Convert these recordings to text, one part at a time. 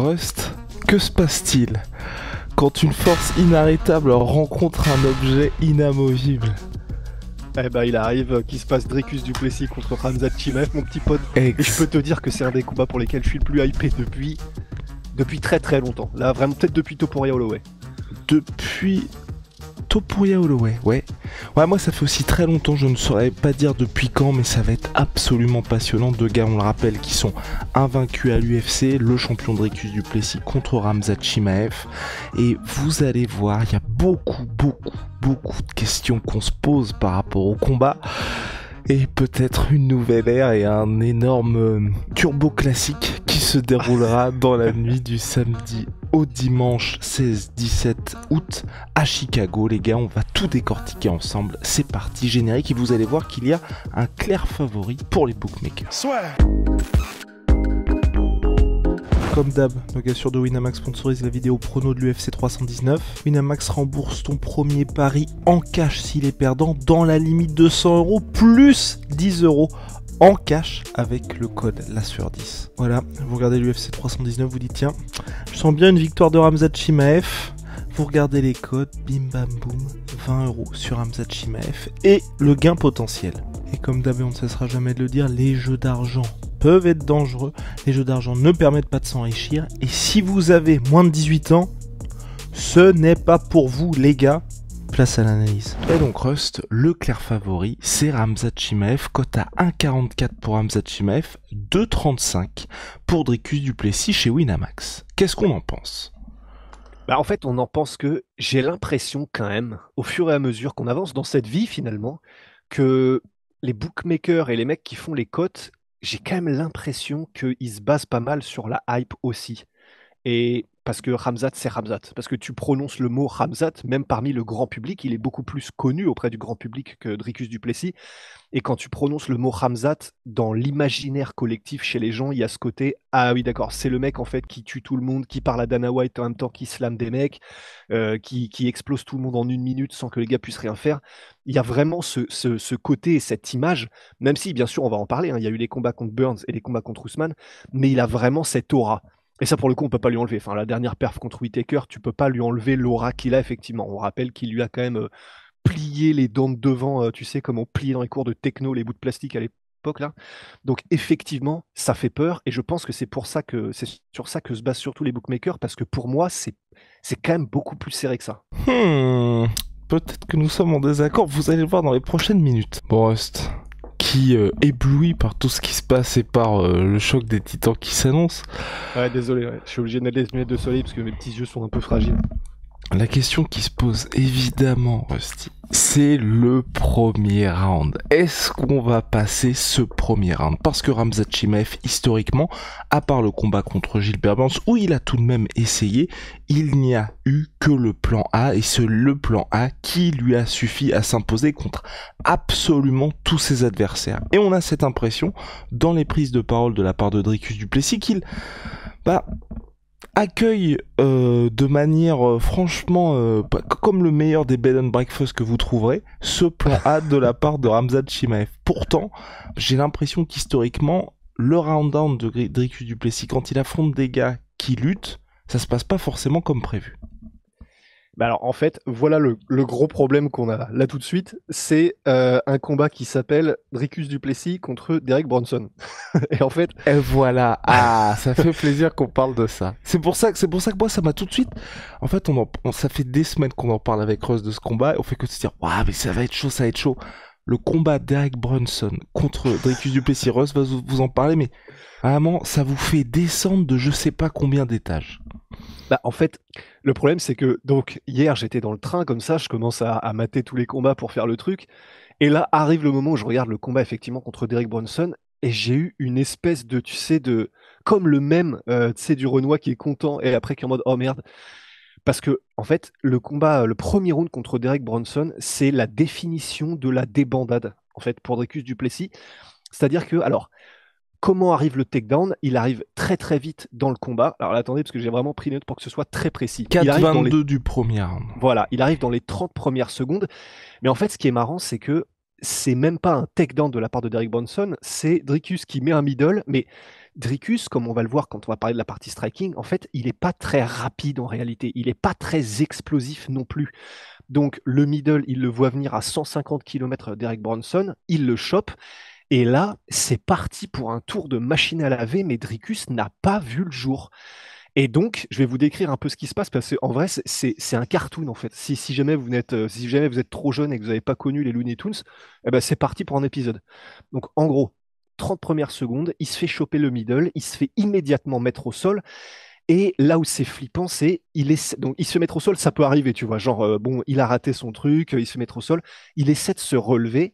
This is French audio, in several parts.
Rust, que se passe-t-il quand une force inarrêtable rencontre un objet inamovible? Eh ben, il arrive qu'il se passe Dricus du Plessis contre Khamzat Chimaev, mon petit pote. Et je peux te dire que c'est un des combats pour lesquels je suis le plus hypé depuis très très longtemps. Là, vraiment, peut-être depuis Topuria Holloway. Depuis Topuria Holloway, ouais. Ouais, moi ça fait aussi très longtemps, je ne saurais pas dire depuis quand, mais ça va être absolument passionnant. Deux gars, on le rappelle, qui sont invaincus à l'UFC, le champion Dricus du Plessis contre Khamzat Chimaev. Et vous allez voir, il y a beaucoup de questions qu'on se pose par rapport au combat. Et peut-être une nouvelle ère et un énorme turbo classique qui se déroulera dans la nuit du samedi au dimanche 16-17 août à Chicago. Les gars, on va tout décortiquer ensemble. C'est parti, générique, et vous allez voir qu'il y a un clair favori pour les bookmakers. Comme d'hab, nos gars sûrs de Winamax sponsorise la vidéo prono de l'UFC 319. Winamax rembourse ton premier pari en cash s'il est perdant dans la limite de 100 € plus 10 € en cash avec le code LASUR10. Voilà, vous regardez l'UFC 319, vous dites tiens, je sens bien une victoire de Khamzat Chimaev. Vous regardez les codes, bim bam boum, 20 € sur Khamzat Chimaev et le gain potentiel. Et comme d'hab, on ne cessera jamais de le dire, les jeux d'argent peuvent être dangereux, les jeux d'argent ne permettent pas de s'enrichir, et si vous avez moins de 18 ans, ce n'est pas pour vous les gars. Place à l'analyse. Et donc Rust, le clair favori, c'est Khamzat Chimaev, cote à 1,44 pour Khamzat Chimaev, 2,35 pour Dricus du Plessis chez Winamax. Qu'est-ce qu'on en pense ? Bah, en fait, on en pense que j'ai l'impression quand même, au fur et à mesure qu'on avance dans cette vie finalement, que les bookmakers et les mecs qui font les cotes, j'ai quand même l'impression qu'ils se basent pas mal sur la hype aussi. Et parce que Khamzat, c'est Khamzat. Parce que tu prononces le mot Khamzat, même parmi le grand public, il est beaucoup plus connu auprès du grand public que Dricus du Plessis. Et quand tu prononces le mot Khamzat, dans l'imaginaire collectif chez les gens, il y a ce côté « Ah oui, d'accord, c'est le mec en fait qui tue tout le monde, qui parle à Dana White en même temps qu'il slame des mecs, qui explose tout le monde en 1 minute sans que les gars puissent rien faire. » Il y a vraiment ce côté et cette image, même si bien sûr on va en parler, hein, il y a eu les combats contre Burns et les combats contre Ousmane, mais il a vraiment cette aura. Et ça, pour le coup, on peut pas lui enlever. Enfin, la dernière perf contre Whittaker, tu peux pas lui enlever l'aura qu'il a, effectivement. On rappelle qu'il lui a quand même plié les dents de devant, tu sais, comme on pliait dans les cours de techno les bouts de plastique à l'époque, là. Donc, effectivement, ça fait peur. Et je pense que c'est sur ça que se basent surtout les bookmakers, parce que pour moi, c'est quand même beaucoup plus serré que ça. Peut-être que nous sommes en désaccord. Vous allez le voir dans les prochaines minutes. Bon, Rust, qui ébloui par tout ce qui se passe et par le choc des titans qui s'annonce. Ouais, désolé, ouais. Je suis obligé de mettre des lunettes de soleil parce que mes petits yeux sont un peu fragiles. La question qui se pose évidemment, Rusty, c'est le premier round. Est-ce qu'on va passer ce premier round? Parce que Khamzat Chimaev, historiquement, à part le combat contre Gilbert Burns, où il a tout de même essayé, il n'y a eu que le plan A, et c'est le plan A qui lui a suffi à s'imposer contre absolument tous ses adversaires. Et on a cette impression, dans les prises de parole de la part de Dricus du Plessis, qu'il accueille de manière franchement comme le meilleur des bed and breakfast que vous trouverez, ce plan A de la part de Khamzat Chimaev. Pourtant, j'ai l'impression qu'historiquement, le round down de Dricus du Plessis, quand il affronte des gars qui luttent, ça se passe pas forcément comme prévu. Bah alors en fait, voilà le gros problème qu'on a là tout de suite, c'est un combat qui s'appelle Dricus du Plessis contre Derek Brunson. Et en fait, et voilà, ça fait plaisir qu'on parle de ça. C'est pour ça que moi ça m'a tout de suite. En fait, ça fait des semaines qu'on en parle avec Russ de ce combat, et on fait que se dire waouh, mais ça va être chaud, ça va être chaud. Le combat Derek Brunson contre Dricus du Plessis, Russ va vous en parler, mais vraiment, ça vous fait descendre de je sais pas combien d'étages. Bah, en fait, le problème, c'est que donc hier, j'étais dans le train comme ça, je commence à mater tous les combats pour faire le truc. Et là arrive le moment où je regarde le combat effectivement contre Derek Brunson et j'ai eu une espèce de, tu sais, comme le mème, tu sais, du Renoir qui est content et après qui est en mode oh merde. Parce que en fait, le combat, le premier round contre Derek Brunson, c'est la définition de la débandade en fait pour Dricus du Plessis. C'est-à-dire que alors comment arrive le takedown? Il arrive très très vite dans le combat. Alors là, attendez, parce que j'ai vraiment pris note pour que ce soit très précis. 4-22 du premier round. Voilà, il arrive dans les 30 premières secondes. Mais en fait, ce qui est marrant, c'est que c'est même pas un takedown de la part de Derek Brunson, c'est Dricus qui met un middle, mais Dricus, comme on va le voir quand on va parler de la partie striking, en fait, il est pas très rapide en réalité. Il est pas très explosif non plus. Donc le middle, il le voit venir à 150 km d'Eric Bronson, il le chope. Et là, c'est parti pour un tour de machine à laver, mais Dricus n'a pas vu le jour. Et donc, je vais vous décrire un peu ce qui se passe parce qu'en vrai, c'est un cartoon en fait. Si jamais si jamais vous êtes trop jeune et que vous n'avez pas connu les Looney Tunes, eh ben, c'est parti pour un épisode. Donc, en gros, 30 premières secondes, il se fait choper le middle, il se fait immédiatement mettre au sol. Et là où c'est flippant, donc il se fait mettre au sol, ça peut arriver, tu vois, genre bon, il a raté son truc, il se fait mettre au sol, il essaie de se relever.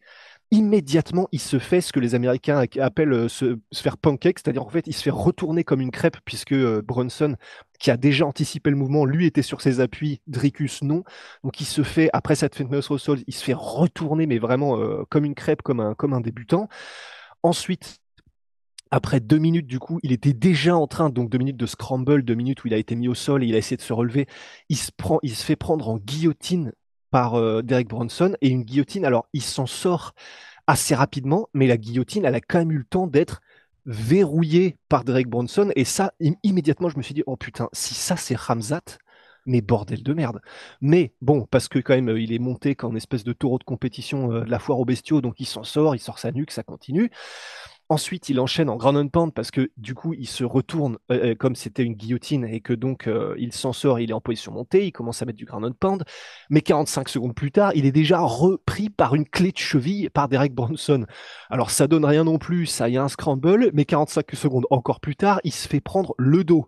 Immédiatement, il se fait ce que les Américains appellent se faire pancake, c'est-à-dire en fait, il se fait retourner comme une crêpe, puisque Brunson, qui a déjà anticipé le mouvement, lui était sur ses appuis, Dricus non. Donc il se fait, après cette fitness au sol, il se fait retourner, mais vraiment comme une crêpe, comme un débutant. Ensuite, après 2 minutes, du coup, il était déjà en train, donc 2 minutes de scramble, 2 minutes où il a été mis au sol et il a essayé de se relever. Il se fait prendre en guillotine par Derek Bronson, et une guillotine, alors il s'en sort assez rapidement, mais la guillotine, elle a quand même eu le temps d'être verrouillée par Derek Bronson. Et ça, immédiatement, je me suis dit, oh putain, si ça c'est Khamzat, mais bordel de merde. Mais bon, parce que quand même, il est monté qu'en espèce de taureau de compétition de la foire aux bestiaux, donc il s'en sort, il sort sa nuque, ça continue. Ensuite, il enchaîne en ground and pound parce que du coup, il se retourne comme c'était une guillotine et que donc il s'en sort, il est en position montée, il commence à mettre du ground and pound. Mais 45 secondes plus tard, il est déjà repris par une clé de cheville par Derek Bronson. Alors ça donne rien non plus, ça y a un scramble, mais 45 secondes encore plus tard, il se fait prendre le dos.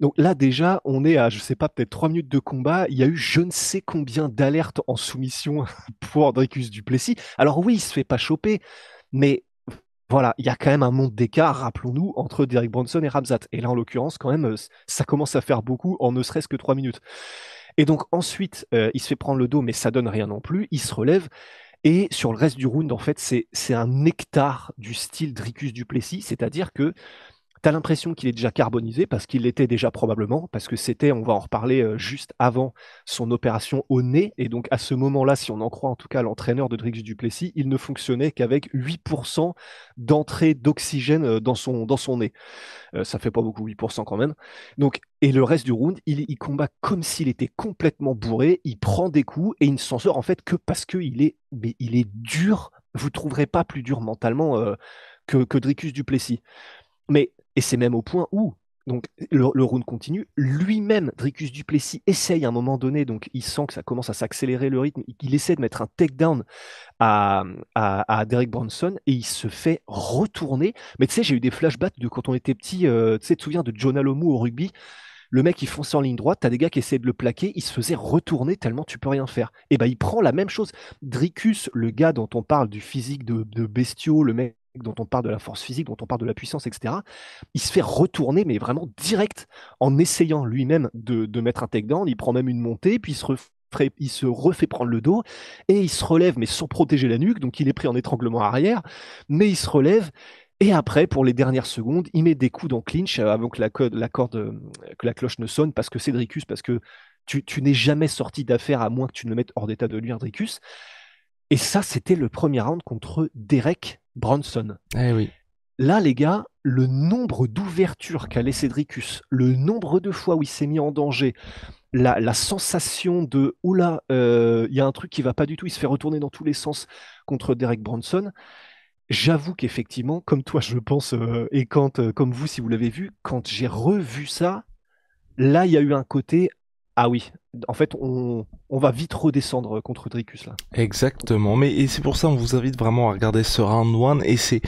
Donc là déjà, on est à, je sais pas, peut-être 3 minutes de combat. Il y a eu je ne sais combien d'alertes en soumission pour Dricus du Plessis. Alors oui, il se fait pas choper, mais voilà, il y a quand même un monde d'écart, rappelons-nous, entre Derek Bronson et Khamzat. Et là, en l'occurrence, quand même, ça commence à faire beaucoup en ne serait-ce que 3 minutes. Et donc ensuite, il se fait prendre le dos, mais ça donne rien non plus. Il se relève. Et sur le reste du round, en fait, c'est un nectar du style Dricus du Plessis, c'est-à-dire que tu as l'impression qu'il est déjà carbonisé, parce qu'il l'était déjà probablement, parce que c'était, on va en reparler juste avant son opération au nez, et donc à ce moment-là, si on en croit en tout cas l'entraîneur de Dricus du Plessis, il ne fonctionnait qu'avec 8% d'entrée d'oxygène dans son nez. Ça fait pas beaucoup, 8% quand même. Donc, et le reste du round, il combat comme s'il était complètement bourré, il prend des coups, et il ne s'en sort en fait que parce il est dur. Vous trouverez pas plus dur mentalement que Dricus du Plessis. Et c'est même au point où, donc le round continue, lui-même, Dricus du Plessis, essaye à un moment donné, donc il sent que ça commence à s'accélérer le rythme, il essaie de mettre un takedown à, à Derek Bronson, et il se fait retourner. Mais tu sais, j'ai eu des flashbacks de quand on était petit, tu sais, tu te souviens de John Alomou au rugby, le mec il fonçait en ligne droite, t'as des gars qui essaient de le plaquer, il se faisait retourner tellement tu peux rien faire. Et ben il prend la même chose. Dricus, le gars dont on parle du physique de bestiaux, le mec dont on parle de la force physique, dont on parle de la puissance, etc., il se fait retourner, mais vraiment direct, en essayant lui-même de mettre un takedown. Il prend même une montée, puis il se refait prendre le dos, et il se relève, mais sans protéger la nuque, donc il est pris en étranglement arrière, mais il se relève. Et après, pour les dernières secondes, il met des coups dans clinch avant que que la cloche ne sonne, parce que c'est Dricus, parce que tu n'es jamais sorti d'affaire à moins que tu ne le mettes hors d'état de nuire, Dricus. Et ça, c'était le premier round contre Derek Bronson. Eh oui. Là, les gars, le nombre d'ouvertures qu'a laissé Dricus, le nombre de fois où il s'est mis en danger, la sensation de oula, il y a un truc qui va pas du tout, il se fait retourner dans tous les sens contre Derek Bronson. J'avoue qu'effectivement, comme toi, je pense, et quand, comme vous, si vous l'avez vu, quand j'ai revu ça, là, il y a eu un côté, ah oui, en fait, on va vite redescendre contre Dricus là. Exactement, mais et c'est pour ça on vous invite vraiment à regarder ce round one, et c'est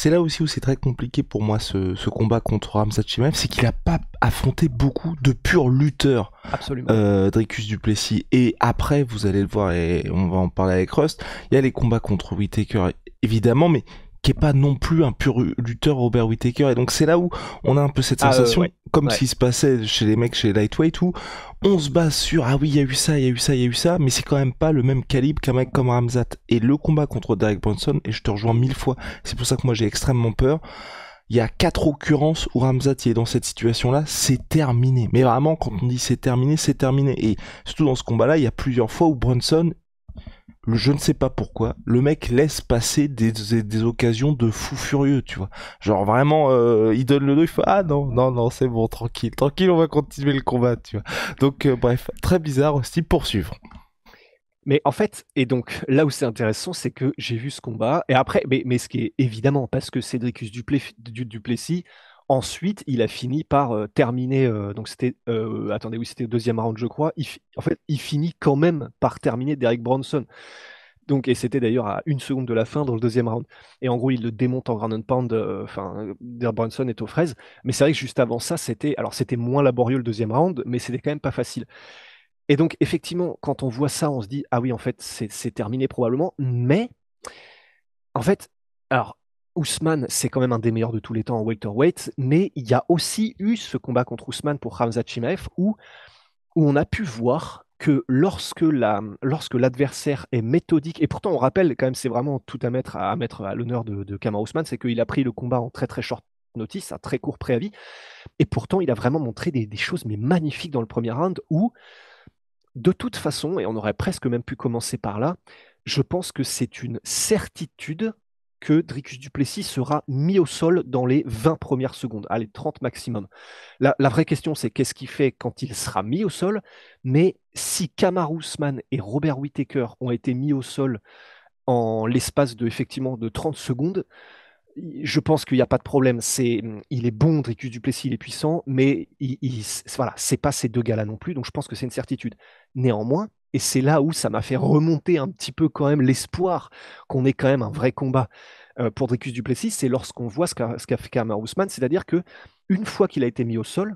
là aussi où c'est très compliqué pour moi ce combat contre Khamzat Chimaev, c'est qu'il a pas affronté beaucoup de purs lutteurs. Absolument. Dricus du Plessis, et après vous allez le voir et on va en parler avec Rust, il y a les combats contre Whittaker évidemment, mais qui est pas non plus un pur lutteur Robert Whittaker, et donc c'est là où on a un peu cette sensation, ouais. comme ce qui se passait chez les mecs chez Lightweight, où on se base sur ah oui il y a eu ça, il y a eu ça, il y a eu ça, mais c'est quand même pas le même calibre qu'un mec comme Khamzat. Et le combat contre Derek Bronson, et je te rejoins 1000 fois, c'est pour ça que moi j'ai extrêmement peur, il y a 4 occurrences où Khamzat est dans cette situation-là, c'est terminé. Mais vraiment, quand on dit c'est terminé, et surtout dans ce combat-là, il y a plusieurs fois où Bronson, je ne sais pas pourquoi, le mec laisse passer des occasions de fou furieux, tu vois. Genre vraiment, il donne le dos, il fait ah non, non, non, c'est bon, tranquille, tranquille, on va continuer le combat, tu vois. Donc bref, très bizarre aussi, poursuivre. Mais en fait, et donc là où c'est intéressant, c'est que j'ai vu ce combat, et après, mais ce qui est évidemment, parce que Cédricus Duplessis, ensuite, il a fini par terminer, donc c'était, attendez, oui, c'était le deuxième round, je crois, en fait, il finit quand même par terminer Derek Bronson. Donc, et c'était d'ailleurs à 1 seconde de la fin dans le deuxième round. Et en gros, il le démonte en ground and pound, enfin, Derek Bronson est aux fraises. Mais c'est vrai que juste avant ça, c'était moins laborieux le deuxième round, mais c'était quand même pas facile. Et donc, effectivement, quand on voit ça, on se dit, ah oui, en fait, c'est terminé probablement. Mais, en fait, alors, Ousmane, c'est quand même un des meilleurs de tous les temps en welterweight, mais il y a aussi eu ce combat contre Ousmane pour Khamzat Chimaev où on a pu voir que lorsque l'adversaire est méthodique, et pourtant on rappelle quand même, c'est vraiment tout à mettre à l'honneur de Kamaru Ousmane, c'est qu'il a pris le combat en très très short notice, à très court préavis, et pourtant il a vraiment montré des choses mais magnifiques dans le premier round où de toute façon, et on aurait presque même pu commencer par là, je pense que c'est une certitude que Dricus Duplessis sera mis au sol dans les 20 premières secondes, allez, 30 maximum. La vraie question, c'est qu'est-ce qu'il fait quand il sera mis au sol, mais si Kamaru Usman et Robert Whittaker ont été mis au sol en l'espace de, effectivement, de 30 secondes, je pense qu'il n'y a pas de problème. Il est bon, Dricus Duplessis, il est puissant, mais voilà, c'est pas ces deux gars-là non plus, donc je pense que c'est une certitude. Néanmoins, et c'est là où ça m'a fait remonter un petit peu quand même l'espoir qu'on ait quand même un vrai combat pour Dricus Duplessis, c'est lorsqu'on voit ce qu'a fait Kamaru Usman, c'est-à-dire que une fois qu'il a été mis au sol,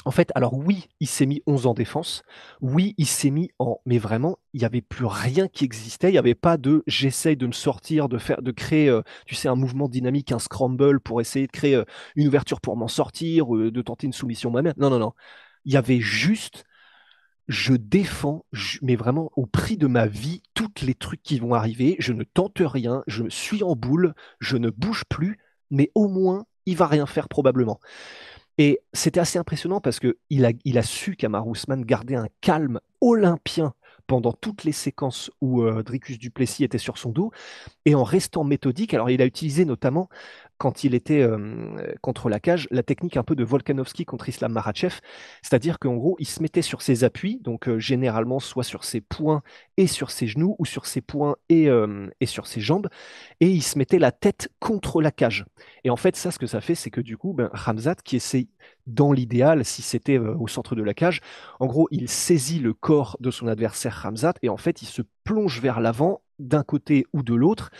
en fait, alors oui, il s'est mis 11 en défense. Oui, il s'est mis en. Mais vraiment, il n'y avait plus rien qui existait. Il n'y avait pas de j'essaye de me sortir, de créer, tu sais, un mouvement dynamique, un scramble pour essayer de créer une ouverture pour m'en sortir, de tenter une soumission moi-même. Non, non, non. Il y avait juste je défends, mais vraiment au prix de ma vie, tous les trucs qui vont arriver. Je ne tente rien, je suis en boule, je ne bouge plus, mais au moins, il va rien faire probablement. Et c'était assez impressionnant parce qu'il a su Kamaru Usman garder un calme olympien pendant toutes les séquences où Dricus Duplessis était sur son dos et en restant méthodique. Alors il a utilisé notamment quand il était contre la cage la technique un peu de Volkanovski contre Islam Makhachev, c'est-à-dire qu'en gros il se mettait sur ses appuis, donc généralement soit sur ses poings et sur ses genoux ou sur ses poings et sur ses jambes, et il se mettait la tête contre la cage. Et en fait, ça, ce que ça fait, c'est que du coup, Khamzat, qui essaie, dans l'idéal, si c'était au centre de la cage, en gros, il saisit le corps de son adversaire Khamzat et en fait, il se plonge vers l'avant d'un côté ou de l'autre.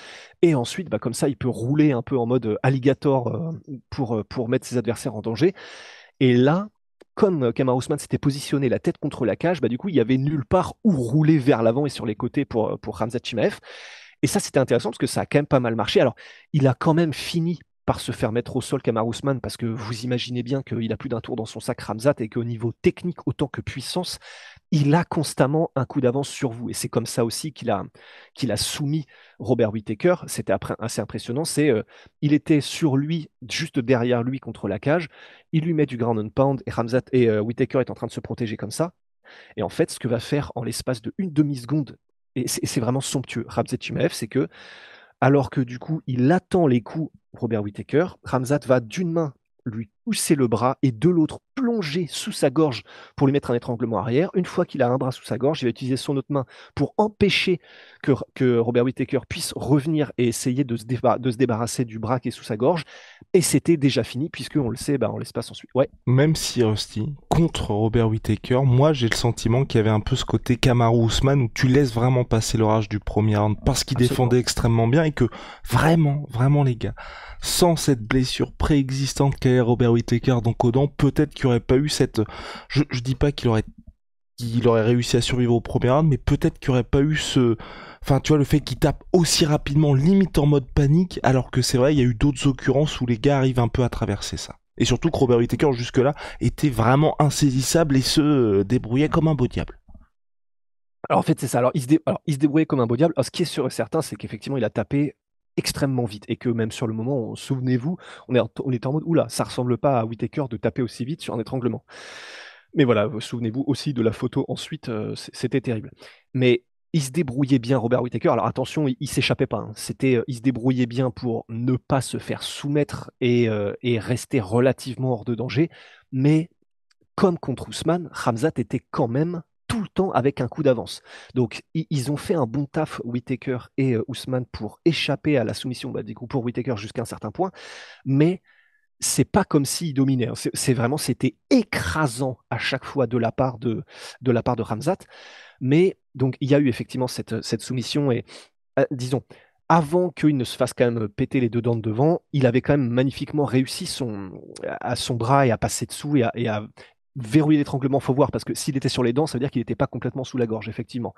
Et ensuite, comme ça, il peut rouler un peu en mode alligator pour mettre ses adversaires en danger. Et là, comme Kamaru Usman s'était positionné la tête contre la cage, du coup, il y avait nulle part où rouler vers l'avant et sur les côtés pour Khamzat Chimaev. Et ça, c'était intéressant parce que ça a quand même pas mal marché. Alors, il a quand même fini par se faire mettre au sol Kamaru Usman parce que vous imaginez bien qu'il a plus d'un tour dans son sac Khamzat et qu'au niveau technique autant que puissance, il a constamment un coup d'avance sur vous. Et c'est comme ça aussi qu'il a soumis Robert Whittaker. C'était assez impressionnant. Il était sur lui, juste derrière lui contre la cage. Il lui met du ground and pound et Whittaker est en train de se protéger comme ça. Et en fait, ce que va faire en l'espace de une demi-seconde, et c'est vraiment somptueux, Khamzat Chimaev, c'est que, alors que du coup, il attend les coups Robert Whittaker, Khamzat va d'une main lui pousser le bras et de l'autre plonger sous sa gorge pour lui mettre un étranglement arrière. Une fois qu'il a un bras sous sa gorge, il va utiliser son autre main pour empêcher que Robert Whittaker puisse revenir et essayer de se débarrasser du bras qui est sous sa gorge. Et c'était déjà fini, puisque on le sait, on l'espace ensuite. Ouais. Même si Rusty, contre Robert Whittaker, moi j'ai le sentiment qu'il y avait un peu ce côté Kamaru Usman où tu laisses vraiment passer l'orage du premier round parce qu'il Absolument. défendait extrêmement bien et que vraiment, vraiment les gars, sans cette blessure préexistante qu'avait Robert Whittaker donc aux dents, peut-être qu'il n'y aurait pas eu cette... Je dis pas qu'il aurait réussi à survivre au premier round, mais peut-être qu'il n'y aurait pas eu ce... Enfin, tu vois, le fait qu'il tape aussi rapidement, limite en mode panique, alors que c'est vrai, il y a eu d'autres occurrences où les gars arrivent un peu à traverser ça. Et surtout que Robert Whittaker, jusque-là, était vraiment insaisissable et se débrouillait comme un beau diable. Alors en fait, c'est ça. Alors, il se débrouillait comme un beau diable. Alors, ce qui est sûr et certain, c'est qu'effectivement, il a tapé extrêmement vite et que même sur le moment, souvenez-vous, on était en mode oula, ça ressemble pas à Whittaker de taper aussi vite sur un étranglement. Mais voilà, souvenez-vous aussi de la photo ensuite, c'était terrible. Mais il se débrouillait bien, Robert Whittaker. Alors attention, il s'échappait pas, hein. Il se débrouillait bien pour ne pas se faire soumettre et rester relativement hors de danger. Mais comme contre Ousmane, Khamzat était quand même tout le temps avec un coup d'avance. Donc ils ont fait un bon taf, Whittaker et Ousmane, pour échapper à la soumission, bah, du coup pour Whittaker jusqu'à un certain point. Mais c'est pas comme s'il dominait, hein. C'est vraiment, c'était écrasant à chaque fois de la part de Khamzat. Mais donc il y a eu effectivement cette soumission et disons, avant qu'il ne se fasse quand même péter les deux dents de devant, il avait quand même magnifiquement réussi à son bras et à passer dessous et à verrouiller l'étranglement. Faut voir, parce que s'il était sur les dents, ça veut dire qu'il n'était pas complètement sous la gorge, effectivement.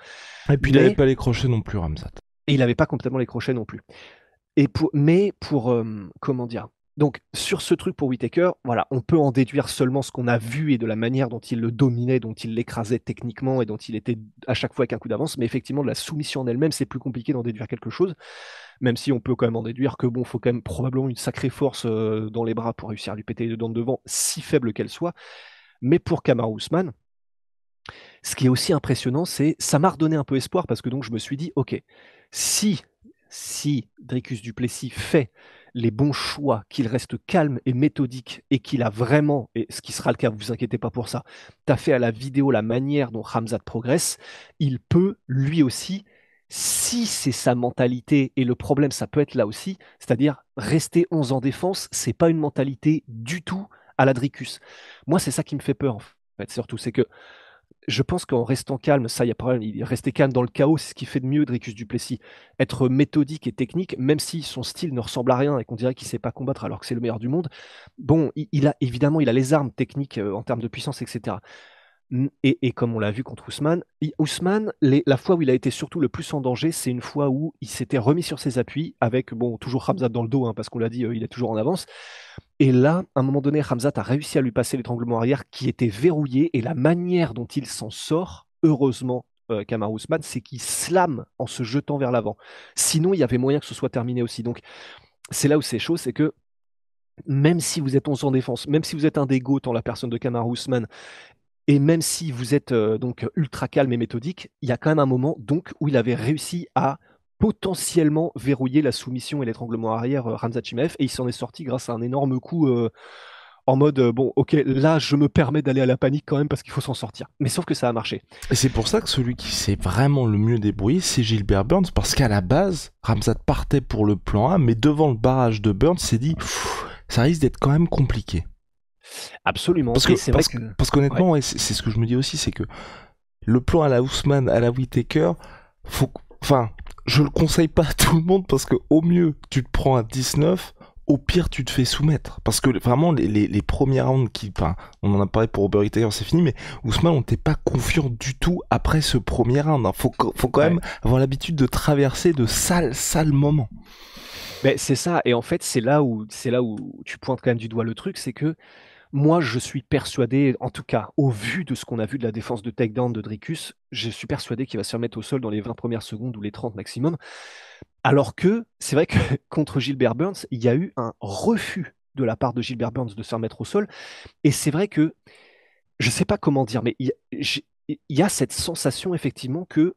Et puis il avait Mais pas les crochets non plus, Ramzat. et il n'avait pas complètement les crochets non plus. Comment dire? Donc, sur ce truc pour Whittaker, voilà, on peut en déduire seulement ce qu'on a vu et de la manière dont il le dominait, dont il l'écrasait techniquement et dont il était à chaque fois avec un coup d'avance. Mais effectivement, de la soumission en elle-même, c'est plus compliqué d'en déduire quelque chose. Même si on peut quand même en déduire que bon, faut quand même probablement une sacrée force dans les bras pour réussir à lui péter les dents de devant, si faible qu'elle soit. Mais pour Kamaru Usman, ce qui est aussi impressionnant, c'est ça m'a redonné un peu espoir parce que donc je me suis dit, ok, si Dricus du Plessis fait les bons choix, qu'il reste calme et méthodique et qu'il a vraiment, et ce qui sera le cas, vous inquiétez pas pour ça, t'as fait à la vidéo la manière dont Khamzat progresse, il peut lui aussi, si c'est sa mentalité, et le problème ça peut être là aussi, c'est-à-dire rester 11 en défense, c'est pas une mentalité du tout à la Dricus. Moi c'est ça qui me fait peur en fait, surtout, c'est que je pense qu'en restant calme, ça, il y a pas de problème. Rester calme dans le chaos, c'est ce qui fait de mieux Dricus du Plessis. Être méthodique et technique, même si son style ne ressemble à rien et qu'on dirait qu'il ne sait pas combattre alors que c'est le meilleur du monde. Bon, il a évidemment, il a les armes techniques en termes de puissance, etc. Et comme on l'a vu contre Ousmane, Ousmane, la fois où il a été surtout le plus en danger, c'est une fois où il s'était remis sur ses appuis avec, bon, toujours Khamzat dans le dos, hein, parce qu'on l'a dit, il est toujours en avance. Et là, à un moment donné, Khamzat a réussi à lui passer l'étranglement arrière qui était verrouillé, et la manière dont il s'en sort, heureusement, Kamaru Usman, c'est qu'il slame en se jetant vers l'avant. Sinon, il y avait moyen que ce soit terminé aussi. Donc, c'est là où c'est chaud, c'est que même si vous êtes 11 en défense, même si vous êtes un des GOAT en la personne de Kamaru Usman, et même si vous êtes donc ultra calme et méthodique, il y a quand même un moment donc où il avait réussi à potentiellement verrouiller la soumission et l'étranglement arrière Khamzat Chimaev, et il s'en est sorti grâce à un énorme coup en mode bon, ok, là je me permets d'aller à la panique quand même parce qu'il faut s'en sortir. Mais sauf que ça a marché. Et c'est pour ça que celui qui s'est vraiment le mieux débrouillé, c'est Gilbert Burns, parce qu'à la base, Ramzat partait pour le plan A, mais devant le barrage de Burns, s'est dit, ça risque d'être quand même compliqué. Absolument. Parce Et c'est vrai que parce qu'honnêtement, ouais, c'est ce que je me dis aussi, c'est que le plan à la Ousmane, à la Whittaker, enfin, je le conseille pas à tout le monde parce que au mieux, tu te prends à 19, au pire, tu te fais soumettre. Parce que vraiment, les premiers rounds enfin, on en a parlé pour Robert Whittaker, c'est fini, mais Ousmane, on n'était pas confiant du tout après ce premier round, hein. Faut quand même avoir l'habitude de traverser de sales moments. Mais c'est ça. Et en fait, c'est là où tu pointes quand même du doigt le truc, c'est que moi, je suis persuadé, en tout cas, au vu de ce qu'on a vu de la défense de takedown de Dricus, je suis persuadé qu'il va se remettre au sol dans les 20 premières secondes ou les 30 maximum. Alors que c'est vrai que contre Gilbert Burns, il y a eu un refus de la part de Gilbert Burns de se remettre au sol. Et c'est vrai que, je ne sais pas comment dire, mais il y a cette sensation effectivement que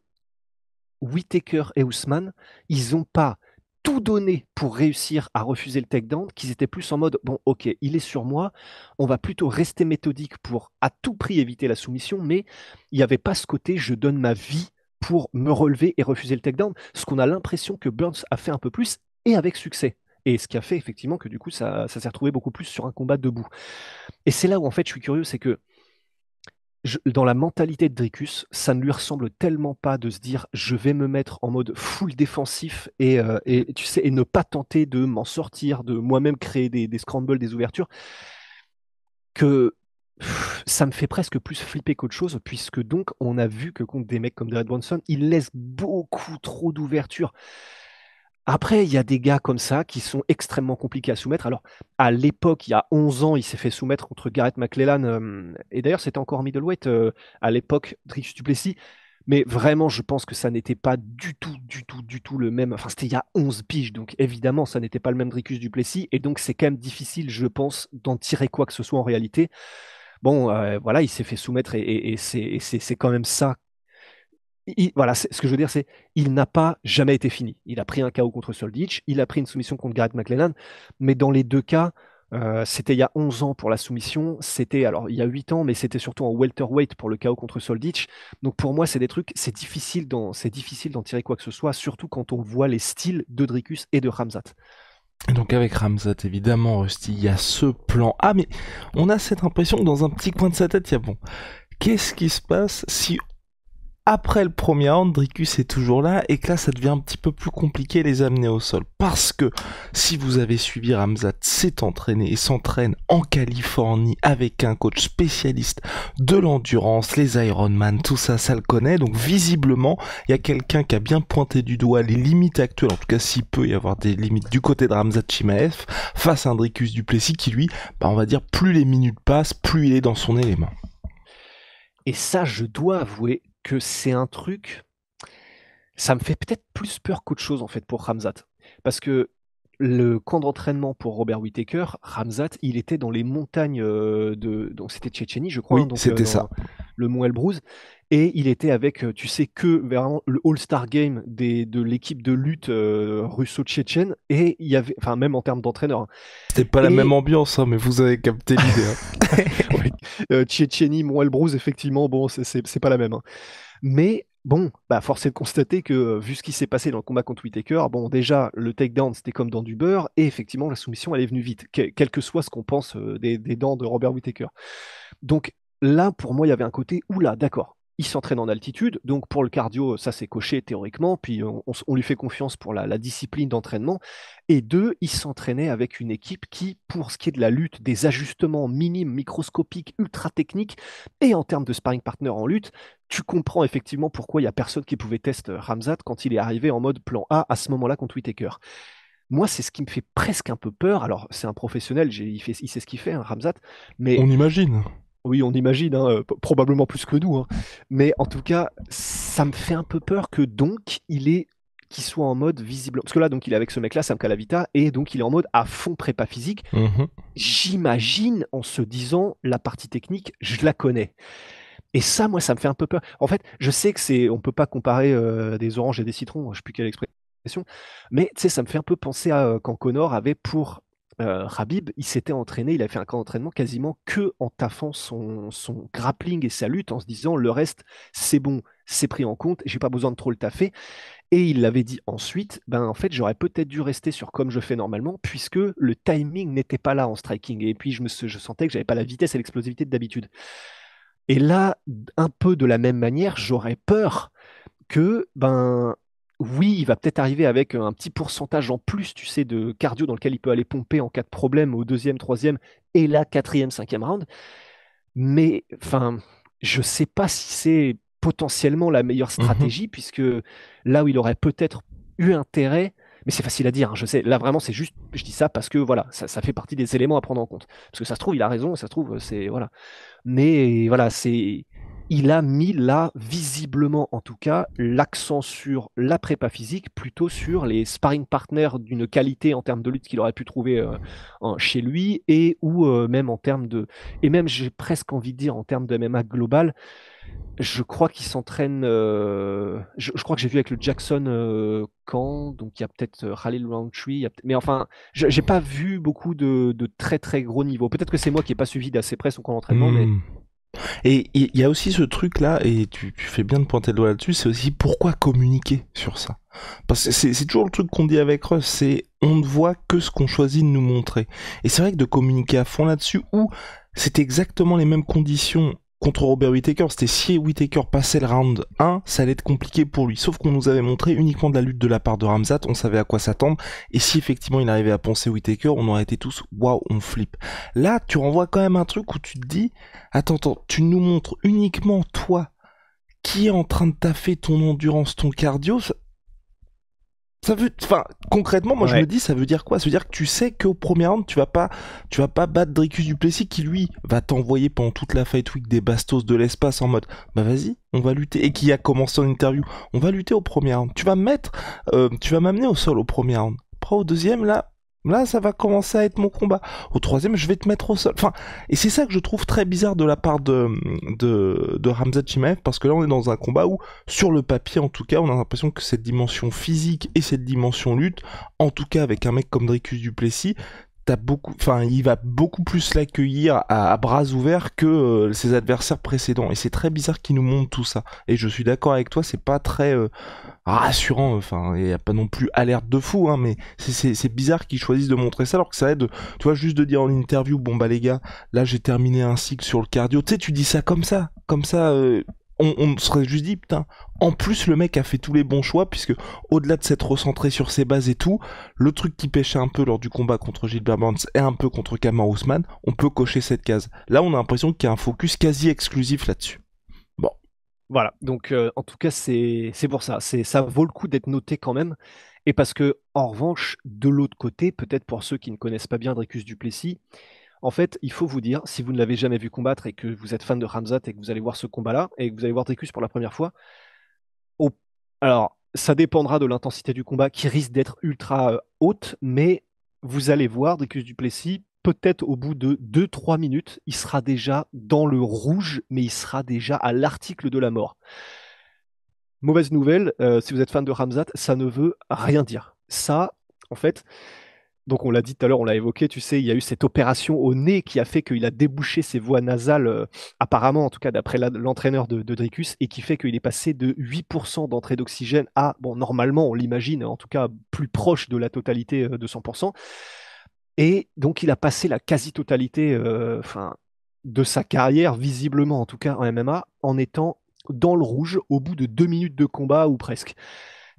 Whittaker et Ousmane, ils n'ont pas tout donné pour réussir à refuser le takedown, qu'ils étaient plus en mode bon, ok, il est sur moi, on va plutôt rester méthodique pour à tout prix éviter la soumission, mais il n'y avait pas ce côté je donne ma vie pour me relever et refuser le takedown, ce qu'on a l'impression que Burns a fait un peu plus et avec succès. Et ce qui a fait effectivement que du coup ça s'est retrouvé beaucoup plus sur un combat debout. Et c'est là où en fait je suis curieux, c'est que dans la mentalité de Dricus, ça ne lui ressemble tellement pas de se dire je vais me mettre en mode full défensif et tu sais, et ne pas tenter de m'en sortir, de moi-même créer des scrambles, des ouvertures, que ça me fait presque plus flipper qu'autre chose, puisque donc on a vu que contre des mecs comme Derek Brunson, il laisse beaucoup trop d'ouverture. Après, il y a des gars comme ça qui sont extrêmement compliqués à soumettre. Alors, à l'époque, il y a 11 ans, il s'est fait soumettre contre Garrett McClellan. Et d'ailleurs, c'était encore middleweight à l'époque, Dricus du Plessis. Mais vraiment, je pense que ça n'était pas du tout, du tout, du tout le même. Enfin, c'était il y a 11 piges. Donc, évidemment, ça n'était pas le même Dricus du Plessis. Et donc, c'est quand même difficile, je pense, d'en tirer quoi que ce soit en réalité. Bon, voilà, il s'est fait soumettre et c'est quand même ça. voilà, ce que je veux dire, c'est il n'a pas jamais été fini. Il a pris un KO contre Soldic, il a pris une soumission contre Garrett McLellan, mais dans les deux cas, c'était il y a 11 ans pour la soumission, c'était alors il y a 8 ans, mais c'était surtout en welterweight pour le KO contre Soldic. Donc pour moi, c'est des trucs, c'est difficile d'en tirer quoi que ce soit, surtout quand on voit les styles de Dricus et de Khamzat. Et donc avec Khamzat, évidemment, Rusty, il y a ce plan A, mais on a cette impression que dans un petit coin de sa tête, il y a bon, qu'est-ce qui se passe si après le premier round, Dricus est toujours là et que là ça devient un petit peu plus compliqué les amener au sol. Parce que si vous avez suivi, Khamzat s'est entraîné et s'entraîne en Californie avec un coach spécialiste de l'endurance, les Ironman, tout ça, ça le connaît. Donc visiblement, il y a quelqu'un qui a bien pointé du doigt les limites actuelles, en tout cas s'il peut y avoir des limites du côté de Khamzat Chimaev, face à un Dricus du Plessis qui lui, on va dire, plus les minutes passent, plus il est dans son élément. Et ça, je dois avouer que c'est un truc, ça me fait peut-être plus peur qu'autre chose en fait pour Khamzat. Parce que le camp d'entraînement pour Robert Whittaker, Khamzat, il était dans les montagnes donc c'était Tchétchénie, je crois, Oui, hein, donc c'était dans ça. le mont Elbrouz, et il était avec, tu sais, que vraiment le All-Star Game de l'équipe de lutte russo-tchétchène, et il y avait, enfin même en termes d'entraîneur, hein. C'était pas la même Et ambiance, hein, mais vous avez capté l'idée. Hein. oui, Tchétchénie, mont Elbrouz, effectivement, bon, c'est pas la même, hein. Mais bon, bah, force est de constater que, vu ce qui s'est passé dans le combat contre Whittaker, bon, déjà, le takedown, c'était comme dans du beurre, et effectivement, la soumission, elle est venue vite, quel que soit ce qu'on pense des dents de Robert Whittaker. Donc là, pour moi, il y avait un côté, oula, d'accord, il s'entraîne en altitude, donc pour le cardio, ça c'est coché théoriquement, puis on lui fait confiance pour la discipline d'entraînement. Et deux, il s'entraînait avec une équipe qui, pour ce qui est de la lutte, des ajustements minimes, microscopiques, ultra techniques, et en termes de sparring partner en lutte, tu comprends effectivement pourquoi il n'y a personne qui pouvait tester Khamzat quand il est arrivé en mode plan A à ce moment-là contre Whittaker. Moi, c'est ce qui me fait presque un peu peur. Alors, c'est un professionnel, il sait ce qu'il fait, hein, Khamzat, mais On imagine. oui, on imagine, hein, probablement plus que nous, hein. Mais en tout cas, ça me fait un peu peur que donc qu'il soit en mode visible. Parce que là, donc, il est avec ce mec-là, Sam Calavita, et donc il est en mode à fond prépa physique. Mhm. J'imagine en se disant la partie technique, je la connais. Et ça, moi, ça me fait un peu peur. En fait, je sais que on peut pas comparer des oranges et des citrons, je sais plus quelle expression, mais tu sais, ça me fait un peu penser à quand Connor avait pour Khabib, il s'était entraîné, il avait fait un camp d'entraînement quasiment que en taffant son grappling et sa lutte, en se disant le reste, c'est bon, c'est pris en compte, j'ai pas besoin de trop le taffer. Et il l'avait dit ensuite, ben en fait, j'aurais peut-être dû rester sur comme je fais normalement, puisque le timing n'était pas là en striking. Et puis je sentais que j'avais pas la vitesse et l'explosivité de d'habitude. Et là, un peu de la même manière, j'aurais peur que, ben, oui, il va peut-être arriver avec un petit pourcentage en plus, tu sais, de cardio dans lequel il peut aller pomper en cas de problème au deuxième, troisième et là, quatrième, cinquième round. Mais, enfin, je sais pas si c'est potentiellement la meilleure Mhm. stratégie, puisque là où il aurait peut-être eu intérêt, mais c'est facile à dire, hein, je sais, là vraiment c'est juste, je dis ça parce que voilà, ça fait partie des éléments à prendre en compte. Parce que ça se trouve, il a raison, et ça se trouve, c'est, voilà. Mais voilà, il a mis là, visiblement en tout cas, l'accent sur la prépa physique, plutôt sur les sparring partners d'une qualité en termes de lutte qu'il aurait pu trouver chez lui, et ou même en termes de, et même j'ai presque envie de dire en termes de MMA global, je crois qu'il s'entraîne, je crois que j'ai vu avec le Jackson Camp, donc il y a peut-être Khalil Roundtree, mais enfin, j'ai pas vu beaucoup de très très gros niveaux. Peut-être que c'est moi qui n'ai pas suivi d'assez près son camp d'entraînement, mais Hmm. Et il y a aussi ce truc là, et tu fais bien de pointer le doigt là-dessus, c'est aussi pourquoi communiquer sur ça. Parce que c'est toujours le truc qu'on dit avec Russ, c'est on ne voit que ce qu'on choisit de nous montrer. Et c'est vrai que de communiquer à fond là-dessus, où c'est exactement les mêmes conditions contre Robert Whittaker, c'était si Whittaker passait le round 1, ça allait être compliqué pour lui. Sauf qu'on nous avait montré uniquement de la lutte de la part de Khamzat, on savait à quoi s'attendre, et si effectivement il arrivait à penser Whittaker, on aurait été tous waouh, on flippe. Là, tu renvoies quand même un truc où tu te dis, attends, tu nous montres uniquement toi qui est en train de taffer ton endurance, ton cardio. Ça veut, enfin, concrètement, moi je me ouais. dis, ça veut dire quoi? Ça veut dire que tu sais qu'au premier round, tu vas pas battre Dricus du Plessis qui lui va t'envoyer pendant toute la fight week des bastos de l'espace en mode, bah vas-y, on va lutter. Et qui a commencé en interview, on va lutter au premier round. Tu vas m'amener au sol au premier round. Après au deuxième là, Là, ça va commencer à être mon combat. Au troisième, je vais te mettre au sol. Enfin, et c'est ça que je trouve très bizarre de la part de Khamzat Chimaev, parce que là, on est dans un combat où, sur le papier, en tout cas, on a l'impression que cette dimension physique et cette dimension lutte, en tout cas avec un mec comme Dricus du Plessis, il va beaucoup plus l'accueillir à bras ouverts que ses adversaires précédents. Et c'est très bizarre qu'il nous montre tout ça. Et je suis d'accord avec toi, c'est pas très rassurant. Enfin, il y a pas non plus alerte de fou, hein, mais c'est bizarre qu'ils choisissent de montrer ça, alors que ça aide, tu vois, juste de dire en interview, bon bah les gars, là j'ai terminé un cycle sur le cardio. Tu sais, tu dis ça comme ça. On serait juste dit, putain, en plus le mec a fait tous les bons choix, puisque au-delà de s'être recentré sur ses bases et tout, le truc qui pêchait un peu lors du combat contre Gilbert Burns et un peu contre Kamaru Usman, on peut cocher cette case. Là, on a l'impression qu'il y a un focus quasi exclusif là-dessus. Bon. Voilà, donc en tout cas, c'est pour ça. Ça vaut le coup d'être noté quand même. Et parce que, en revanche, de l'autre côté, peut-être pour ceux qui ne connaissent pas bien Dricus du Plessis, en fait, il faut vous dire, si vous ne l'avez jamais vu combattre et que vous êtes fan de Khamzat et que vous allez voir ce combat-là, et que vous allez voir Dricus pour la première fois, au- alors, ça dépendra de l'intensité du combat qui risque d'être ultra haute, mais vous allez voir Dricus du Plessis, peut-être au bout de 2-3 minutes, il sera déjà dans le rouge, mais il sera déjà à l'article de la mort. Mauvaise nouvelle, si vous êtes fan de Ramzat, ça ne veut rien dire. Ça, en fait, donc on l'a dit tout à l'heure, on l'a évoqué, tu sais, il y a eu cette opération au nez qui a fait qu'il a débouché ses voies nasales, apparemment, en tout cas d'après l'entraîneur de Dricus, et qui fait qu'il est passé de 8% d'entrée d'oxygène à, bon, normalement, on l'imagine, en tout cas plus proche de la totalité de 100%. Et donc il a passé la quasi-totalité de sa carrière, visiblement, en tout cas en MMA, en étant dans le rouge au bout de 2 minutes de combat ou presque.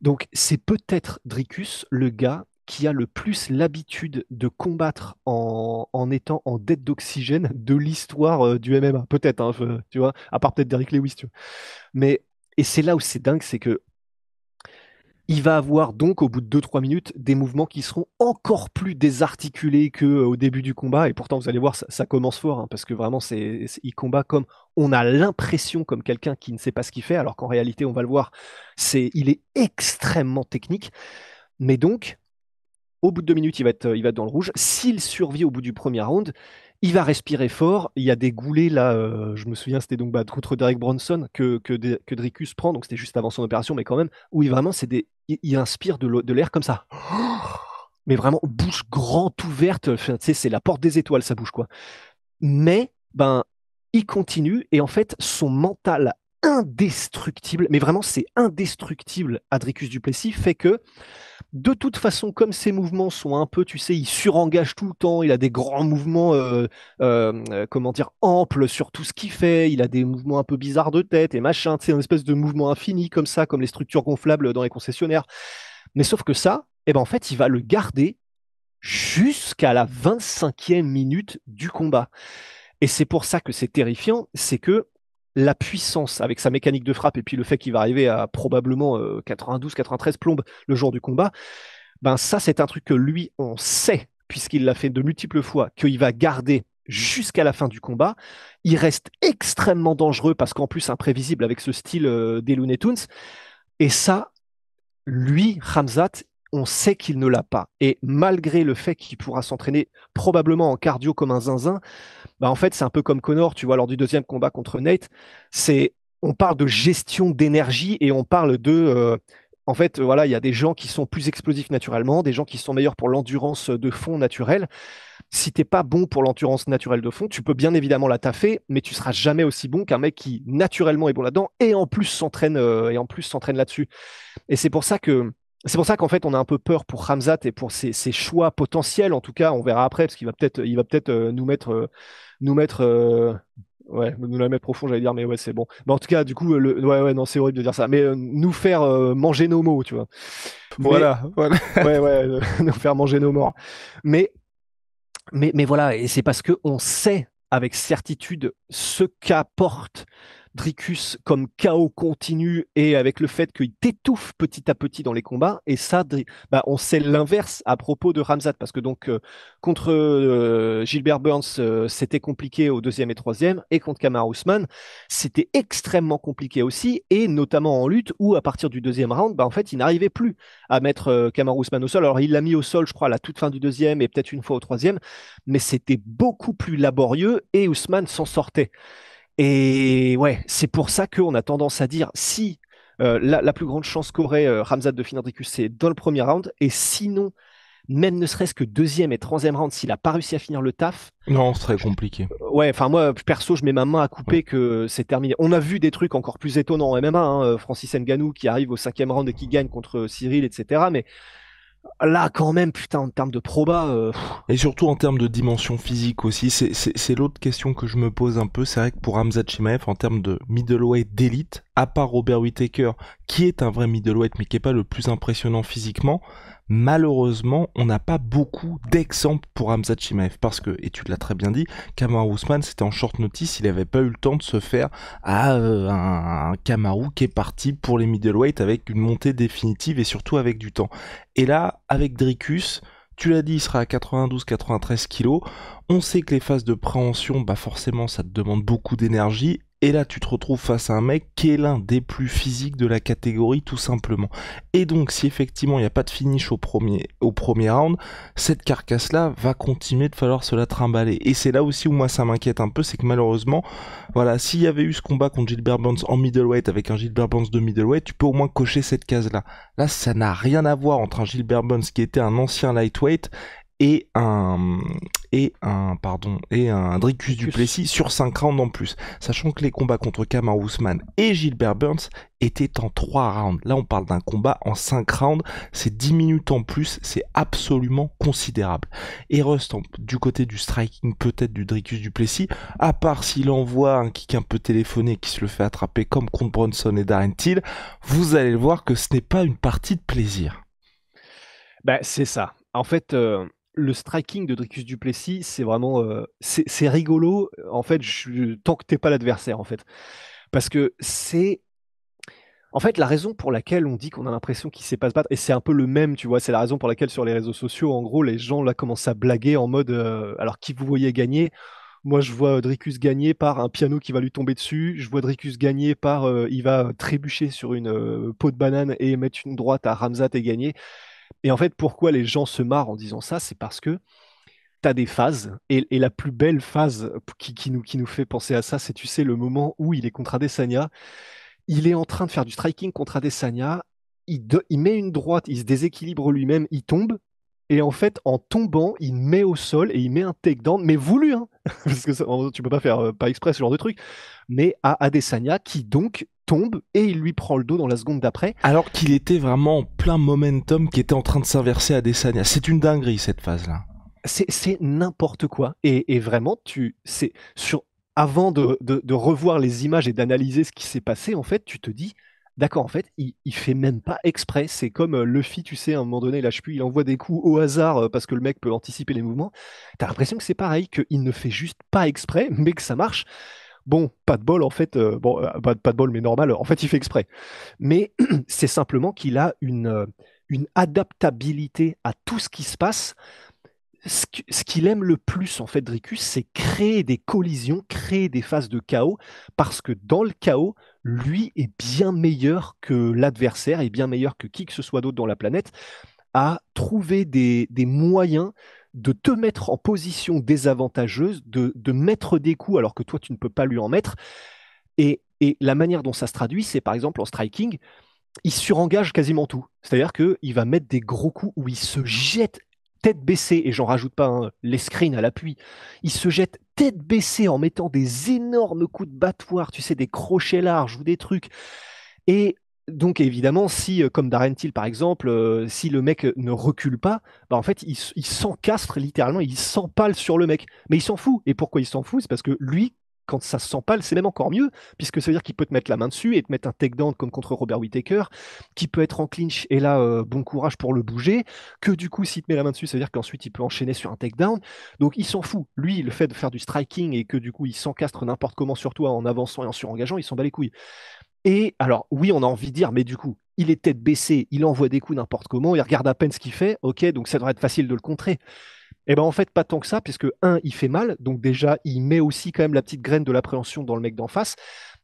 Donc c'est peut-être Dricus, le gars qui a le plus l'habitude de combattre en étant en dette d'oxygène de l'histoire du MMA. Peut-être, hein, tu vois, à part peut-être Derrick Lewis, tu vois. Mais, et c'est là où c'est dingue, c'est que il va avoir donc au bout de 2-3 minutes des mouvements qui seront encore plus désarticulés qu'au début du combat. Et pourtant, vous allez voir, ça commence fort, hein, parce que vraiment, il combat comme on a l'impression comme quelqu'un qui ne sait pas ce qu'il fait, alors qu'en réalité, on va le voir, il est extrêmement technique. Mais donc, au bout de 2 minutes, il va être dans le rouge. S'il survit au bout du premier round, il va respirer fort. Il y a des goulets là. Je me souviens, c'était donc contre Derek Bronson que Dricus prend. Donc c'était juste avant son opération, mais quand même, où il inspire de l'air comme ça. Mais vraiment, bouche grande ouverte. Enfin, tu sais, c'est la porte des étoiles, ça bouge quoi. Mais, ben, il continue et en fait, son mental indestructible, mais vraiment, c'est indestructible, Adricus Duplessis, fait que de toute façon, comme ses mouvements sont un peu, tu sais, il surengage tout le temps, il a des grands mouvements, comment dire, amples sur tout ce qu'il fait, il a des mouvements un peu bizarres de tête et machin, tu sais, une espèce de mouvement infini comme ça, comme les structures gonflables dans les concessionnaires. Mais sauf que ça, eh ben en fait, il va le garder jusqu'à la 25e minute du combat. Et c'est pour ça que c'est terrifiant, c'est que la puissance avec sa mécanique de frappe et puis le fait qu'il va arriver à probablement 92-93 plombes le jour du combat, ben ça c'est un truc que lui on sait puisqu'il l'a fait de multiples fois qu'il va garder jusqu'à la fin du combat. Il reste extrêmement dangereux parce qu'en plus imprévisible avec ce style des Looney Tunes. Et ça, lui, Hamzat, on sait qu'il ne l'a pas. Et malgré le fait qu'il pourra s'entraîner probablement en cardio comme un zinzin, bah en fait, c'est un peu comme Connor, tu vois, lors du deuxième combat contre Nate. On parle de gestion d'énergie et on parle en fait, voilà, il y a des gens qui sont plus explosifs naturellement, des gens qui sont meilleurs pour l'endurance de fond naturelle. Si t'es pas bon pour l'endurance naturelle de fond, tu peux bien évidemment la taffer, mais tu seras jamais aussi bon qu'un mec qui naturellement est bon là-dedans et en plus s'entraîne là-dessus. Et c'est pour ça qu'en fait, on a un peu peur pour Ramzat et pour ses choix potentiels. En tout cas, on verra après, parce qu'il va peut-être nous mettre, ouais, nous la mettre profond, j'allais dire, mais ouais, c'est bon. Mais en tout cas, du coup, ouais, ouais, non, c'est horrible de dire ça, mais nous faire manger nos mots, tu vois. Mais Voilà, voilà. ouais, ouais, nous faire manger nos morts. Mais mais voilà, et c'est parce que on sait avec certitude ce qu'apporte Dricus comme chaos continu et avec le fait qu'il t'étouffe petit à petit dans les combats. Et ça, on sait l'inverse à propos de Ramzat, parce que donc contre Gilbert Burns, c'était compliqué au deuxième et troisième, et contre Kamaru Usman, c'était extrêmement compliqué aussi, et notamment en lutte où à partir du deuxième round, en fait, il n'arrivait plus à mettre Kamaru Usman au sol. Alors il l'a mis au sol, je crois, à la toute fin du deuxième et peut-être une fois au troisième, mais c'était beaucoup plus laborieux et Usman s'en sortait. Et ouais, c'est pour ça qu'on a tendance à dire si la plus grande chance qu'aurait Ramzat de finir Dricus, c'est dans le premier round, et sinon, même ne serait-ce que deuxième et troisième round, s'il n'a pas réussi à finir le taf, Non, c'est très compliqué. ouais, enfin moi, perso, je mets ma main à Ouais. couper que c'est terminé. On a vu des trucs encore plus étonnants en MMA, hein, Francis Ngannou qui arrive au cinquième round et qui gagne contre Cyril, etc. Mais là, quand même, putain, en termes de proba, Et surtout en termes de dimension physique aussi, c'est l'autre question que je me pose un peu. C'est vrai que pour Hamza Chimaev, en termes de middleweight d'élite, à part Robert Whittaker, qui est un vrai middleweight mais qui est pas le plus impressionnant physiquement, malheureusement, on n'a pas beaucoup d'exemples pour Hamza Chimaev parce que, et tu l'as très bien dit, Kamaru Usman, c'était en short notice, il n'avait pas eu le temps de se faire à un Kamaru qui est parti pour les middleweight avec une montée définitive et surtout avec du temps. Et là, avec Dricus, tu l'as dit, il sera à 92-93 kilos. On sait que les phases de préhension, forcément, ça te demande beaucoup d'énergie. Et là, tu te retrouves face à un mec qui est l'un des plus physiques de la catégorie, tout simplement. Et donc, si effectivement il n'y a pas de finish au premier round, cette carcasse-là va continuer de falloir se la trimballer. Et c'est là aussi où moi ça m'inquiète un peu, c'est que malheureusement, voilà, s'il y avait eu ce combat contre Gilbert Burns en middleweight avec un Gilbert Burns de middleweight, tu peux au moins cocher cette case-là. Là, ça n'a rien à voir entre un Gilbert Burns qui était un ancien lightweight et un Dricus du Dricus. Plessis sur 5 rounds en plus. Sachant que les combats contre Kamaru Usman et Gilbert Burns étaient en 3 rounds. Là, on parle d'un combat en 5 rounds. C'est 10 minutes en plus. C'est absolument considérable. Et Rust, du côté du striking, peut-être du Dricus du Plessis, à part s'il envoie un kick un peu téléphoné qui se le fait attraper comme contre Bronson et Darren Till, vous allez le voir que ce n'est pas une partie de plaisir. C'est ça. En fait, le striking de Dricus du Plessis, c'est vraiment, c'est rigolo. En fait, tant que t'es pas l'adversaire, en fait, parce que c'est en fait, la raison pour laquelle on dit qu'on a l'impression qu'il sait pas se battre, et c'est un peu le même, tu vois, c'est la raison pour laquelle sur les réseaux sociaux, en gros, les gens là commencent à blaguer en mode, alors qui vous voyez gagner? Moi, je vois Dricus gagner par un piano qui va lui tomber dessus. Je vois Dricus gagner par, il va trébucher sur une peau de banane et mettre une droite à Ramzat et gagner. Et en fait, pourquoi les gens se marrent en disant ça? C'est parce que tu as des phases, et la plus belle phase qui nous fait penser à ça, c'est, tu sais, le moment où il est contre Adesanya, il est en train de faire du striking contre Adesanya, il met une droite, il se déséquilibre lui-même, il tombe, et en fait, en tombant, il met au sol et il met un takedown, mais voulu, hein, parce que tu peux pas faire pas exprès ce genre de truc, mais à Adesanya qui donc tombe et il lui prend le dos dans la seconde d'après. Alors qu'il était vraiment en plein momentum qui était en train de s'inverser à Adesanya. C'est une dinguerie cette phase-là. C'est n'importe quoi. Et vraiment, avant de revoir les images et d'analyser ce qui s'est passé, en fait, tu te dis, d'accord, en fait, il fait même pas exprès. C'est comme Luffy, tu sais, à un moment donné, il lâche plus, il envoie des coups au hasard parce que le mec peut anticiper les mouvements. T'as l'impression que c'est pareil, qu'il ne fait juste pas exprès, mais que ça marche. Bon, pas de bol, en fait, pas de bol, mais normal, en fait, il fait exprès. Mais c'est simplement qu'il a une adaptabilité à tout ce qui se passe. Ce qu'il aime le plus, en fait, Dricus, c'est créer des collisions, créer des phases de chaos, parce que dans le chaos, lui est bien meilleur que l'adversaire, est bien meilleur que qui que ce soit d'autre dans la planète, à trouver des moyens de te mettre en position désavantageuse, de mettre des coups alors que toi, tu ne peux pas lui en mettre. Et la manière dont ça se traduit, c'est par exemple en striking, il surengage quasiment tout. C'est-à-dire qu'il va mettre des gros coups où il se jette tête baissée, et j'en rajoute pas un, les screens à l'appui, il se jette tête baissée en mettant des énormes coups de battoir, tu sais, des crochets larges ou des trucs. Et donc évidemment, si, comme Darren Till par exemple, si le mec ne recule pas, en fait, il s'encastre littéralement, il s'empale sur le mec. Mais il s'en fout. Et pourquoi il s'en fout? C'est parce que lui, quand ça se sent pas, c'est même encore mieux, puisque ça veut dire qu'il peut te mettre la main dessus et te mettre un takedown comme contre Robert Whittaker, qui peut être en clinch, et là, bon courage pour le bouger, que du coup, s'il te met la main dessus, ça veut dire qu'ensuite, il peut enchaîner sur un takedown. Donc, il s'en fout. Lui, le fait de faire du striking et que du coup, il s'encastre n'importe comment sur toi en avançant et en surengageant, il s'en bat les couilles. Et alors, oui, on a envie de dire, mais du coup, il est tête baissée, il envoie des coups n'importe comment, il regarde à peine ce qu'il fait, ok, donc ça devrait être facile de le contrer. Et ben en fait, pas tant que ça, puisque il fait mal, donc déjà, il met aussi quand même la petite graine de l'appréhension dans le mec d'en face,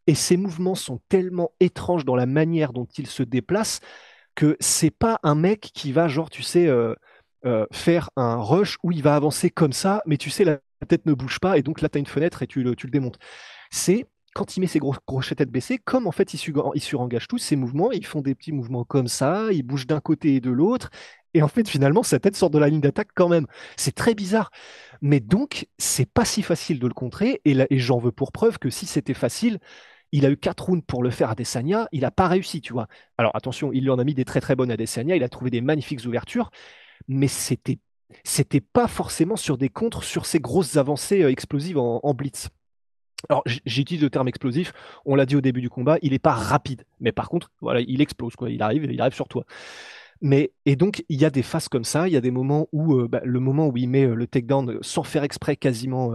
et ses mouvements sont tellement étranges dans la manière dont il se déplace que c'est pas un mec qui va, genre, tu sais, faire un rush où il va avancer comme ça, mais tu sais, la tête ne bouge pas, et donc là, tu as une fenêtre et tu le démontes. C'est quand il met ses grosses têtes baissées, comme en fait il surengage tous ses mouvements, ils font des petits mouvements comme ça, ils bougent d'un côté et de l'autre, et en fait finalement sa tête sort de la ligne d'attaque quand même. C'est très bizarre. Mais donc c'est pas si facile de le contrer, et j'en veux pour preuve que si c'était facile, il a eu 4 rounds pour le faire à Adesanya, il n'a pas réussi, tu vois. Alors attention, il lui en a mis des très très bonnes à Adesanya, il a trouvé des magnifiques ouvertures, mais c'était pas forcément sur des contres, sur ces grosses avancées explosives en blitz. Alors, j'utilise le terme explosif. On l'a dit au début du combat, il n'est pas rapide, mais par contre, voilà, il explose, quoi. Il arrive sur toi. Mais et donc il y a des phases comme ça. Il y a des moments où le moment où il met le takedown sans faire exprès quasiment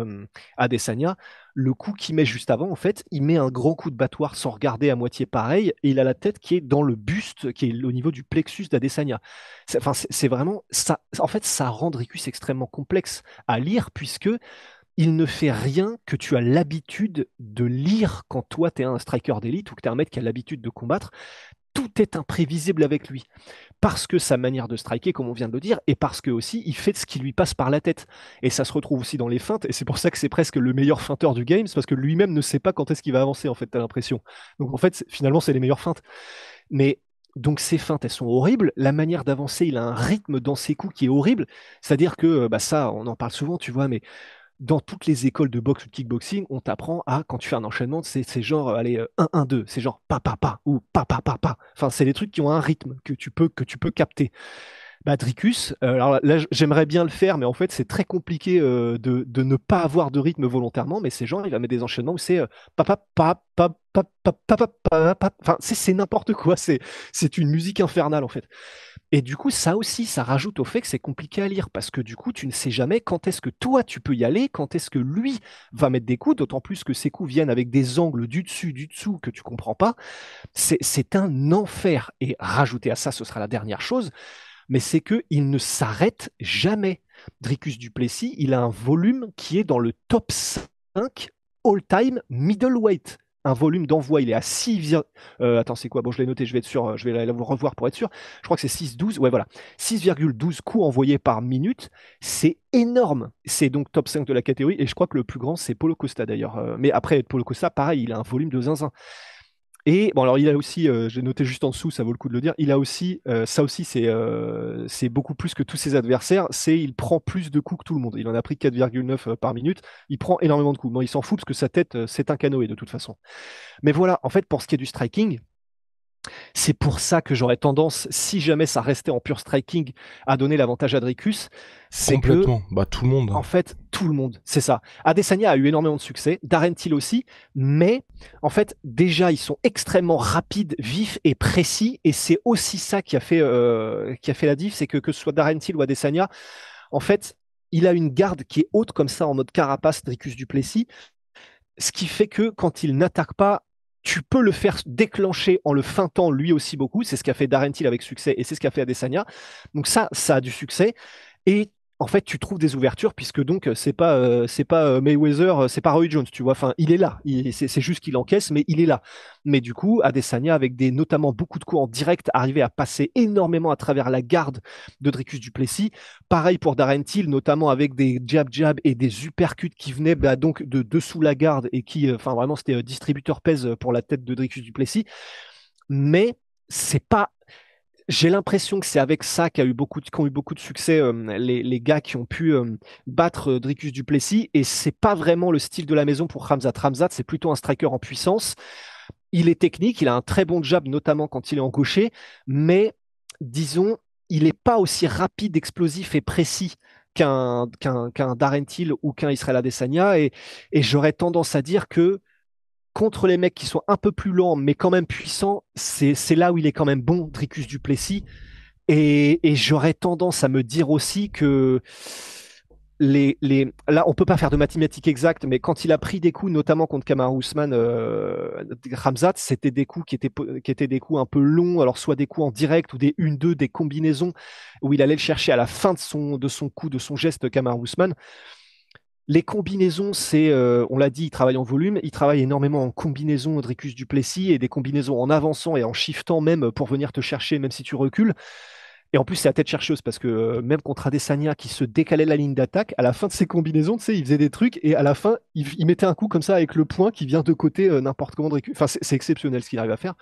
à Adesanya, le coup qu'il met juste avant, en fait, il met un grand coup de battoir sans regarder à moitié pareil, et il a la tête qui est dans le buste, qui est au niveau du plexus d'Adesanya. Enfin, c'est vraiment ça. En fait, ça rend Dricus extrêmement complexe à lire, puisque il ne fait rien que tu as l'habitude de lire quand toi, tu es un striker d'élite ou que tu es un mec qui a l'habitude de combattre. Tout est imprévisible avec lui. Parce que sa manière de striker, comme on vient de le dire, et parce que aussi, il fait ce qui lui passe par la tête. Et ça se retrouve aussi dans les feintes, et c'est pour ça que c'est presque le meilleur feinteur du game, c'est parce que lui-même ne sait pas quand est-ce qu'il va avancer, en fait, t'as l'impression. Donc en fait, finalement, c'est les meilleures feintes. Mais donc ces feintes, elles sont horribles. La manière d'avancer, il a un rythme dans ses coups qui est horrible. C'est-à-dire que, bah ça, on en parle souvent, tu vois, mais dans toutes les écoles de boxe ou de kickboxing, on t'apprend à, quand tu fais un enchaînement, c'est genre, allez, 1-1-2, c'est genre pa pa pa ou pa pa pa pa. Enfin, c'est des trucs qui ont un rythme que tu peux capter. Bah, Dricus, alors là, j'aimerais bien le faire, mais en fait, c'est très compliqué de ne pas avoir de rythme volontairement. Mais c'est genre, il va mettre des enchaînements où c'est pa pa pa pa pa pa pa pa pa pa. Enfin, c'est n'importe quoi. C'est une musique infernale, en fait. Et du coup, ça aussi, ça rajoute au fait que c'est compliqué à lire, parce que du coup, tu ne sais jamais quand est-ce que toi, tu peux y aller, quand est-ce que lui va mettre des coups, d'autant plus que ces coups viennent avec des angles du dessus, du dessous, que tu comprends pas. C'est un enfer. Et rajouter à ça, ce sera la dernière chose, mais c'est qu'il ne s'arrête jamais. Dricus du Plessis, il a un volume qui est dans le top 5 all-time middleweight. Un volume d'envoi, il est à 6. Attends, c'est quoi? Bon, je l'ai noté, je vais être sûr, je vais la revoir pour être sûr. Je crois que c'est 6,12. Ouais, voilà. 6,12 coups envoyés par minute. C'est énorme. C'est donc top 5 de la catégorie. Et je crois que le plus grand, c'est Paulo Costa d'ailleurs. Mais après, Paulo Costa, pareil, il a un volume de zinzin. Et bon, alors il a aussi, j'ai noté juste en dessous, ça vaut le coup de le dire, il a aussi, ça aussi c'est beaucoup plus que tous ses adversaires, c'est il prend plus de coups que tout le monde. Il en a pris 4,9 par minute, il prend énormément de coups. Bon, il s'en fout parce que sa tête, c'est un canoë de toute façon. Mais voilà, en fait, pour ce qui est du striking, c'est pour ça que j'aurais tendance, si jamais ça restait en pur striking, à donner l'avantage à Dricus, c'est que Complètement. Bah, tout le monde. en fait, tout le monde, c'est ça. Adesanya a eu énormément de succès, Darren Till aussi, mais en fait, déjà, ils sont extrêmement rapides, vifs et précis, et c'est aussi ça qui a fait la diff, c'est que ce soit Darren Till ou Adesanya, en fait, il a une garde qui est haute comme ça, en mode carapace, Dricus du Plessis, ce qui fait que quand il n'attaque pas, tu peux le faire déclencher en le feintant lui aussi beaucoup. C'est ce qu'a fait Darren Till avec succès, et c'est ce qu'a fait Adesanya. Donc ça a du succès. Et en fait, tu trouves des ouvertures, puisque donc c'est pas Mayweather, c'est pas Roy Jones, tu vois. Enfin, il est là. C'est juste qu'il encaisse, mais il est là. Mais du coup, Adesanya, avec notamment beaucoup de coups en direct, arrivait à passer énormément à travers la garde de Dricus du Plessis. Pareil pour Darren Till, notamment avec des jab et des uppercuts qui venaient donc de dessous la garde, et qui, enfin vraiment, c'était distributeur pèse pour la tête de Dricus du Plessis. Mais c'est pas j'ai l'impression que c'est avec ça qu'ont eu beaucoup de succès les gars qui ont pu battre Dricus du Plessis, et c'est pas vraiment le style de la maison pour Khamzat. Khamzat, c'est plutôt un striker en puissance. Il est technique, il a un très bon jab, notamment quand il est en gaucher, mais disons, il n'est pas aussi rapide, explosif et précis qu'un Darren Till ou qu'un Israël Adesanya. Et j'aurais tendance à dire que contre les mecs qui sont un peu plus lents, mais quand même puissants, c'est là où il est quand même bon, Dricus du Plessis. Et j'aurais tendance à me dire aussi que là, on peut pas faire de mathématiques exactes, mais quand il a pris des coups, notamment contre Kamaru Usman, Khamzat, c'était des coups qui étaient des coups un peu longs, alors soit des coups en direct ou des 1-2, des combinaisons, où il allait le chercher à la fin de son coup, de son geste, Kamaru Usman. Les combinaisons, on l'a dit, il travaille en volume, il travaille énormément en combinaison, Dricus du Plessis, et des combinaisons en avançant et en shiftant même pour venir te chercher, même si tu recules. Et en plus, c'est la tête chercheuse parce que même contre Adesanya qui se décalait de la ligne d'attaque, à la fin de ses combinaisons, tu sais, il faisait des trucs et à la fin, il mettait un coup comme ça avec le poing qui vient de côté n'importe comment de récupérer. Enfin, c'est exceptionnel ce qu'il arrive à faire.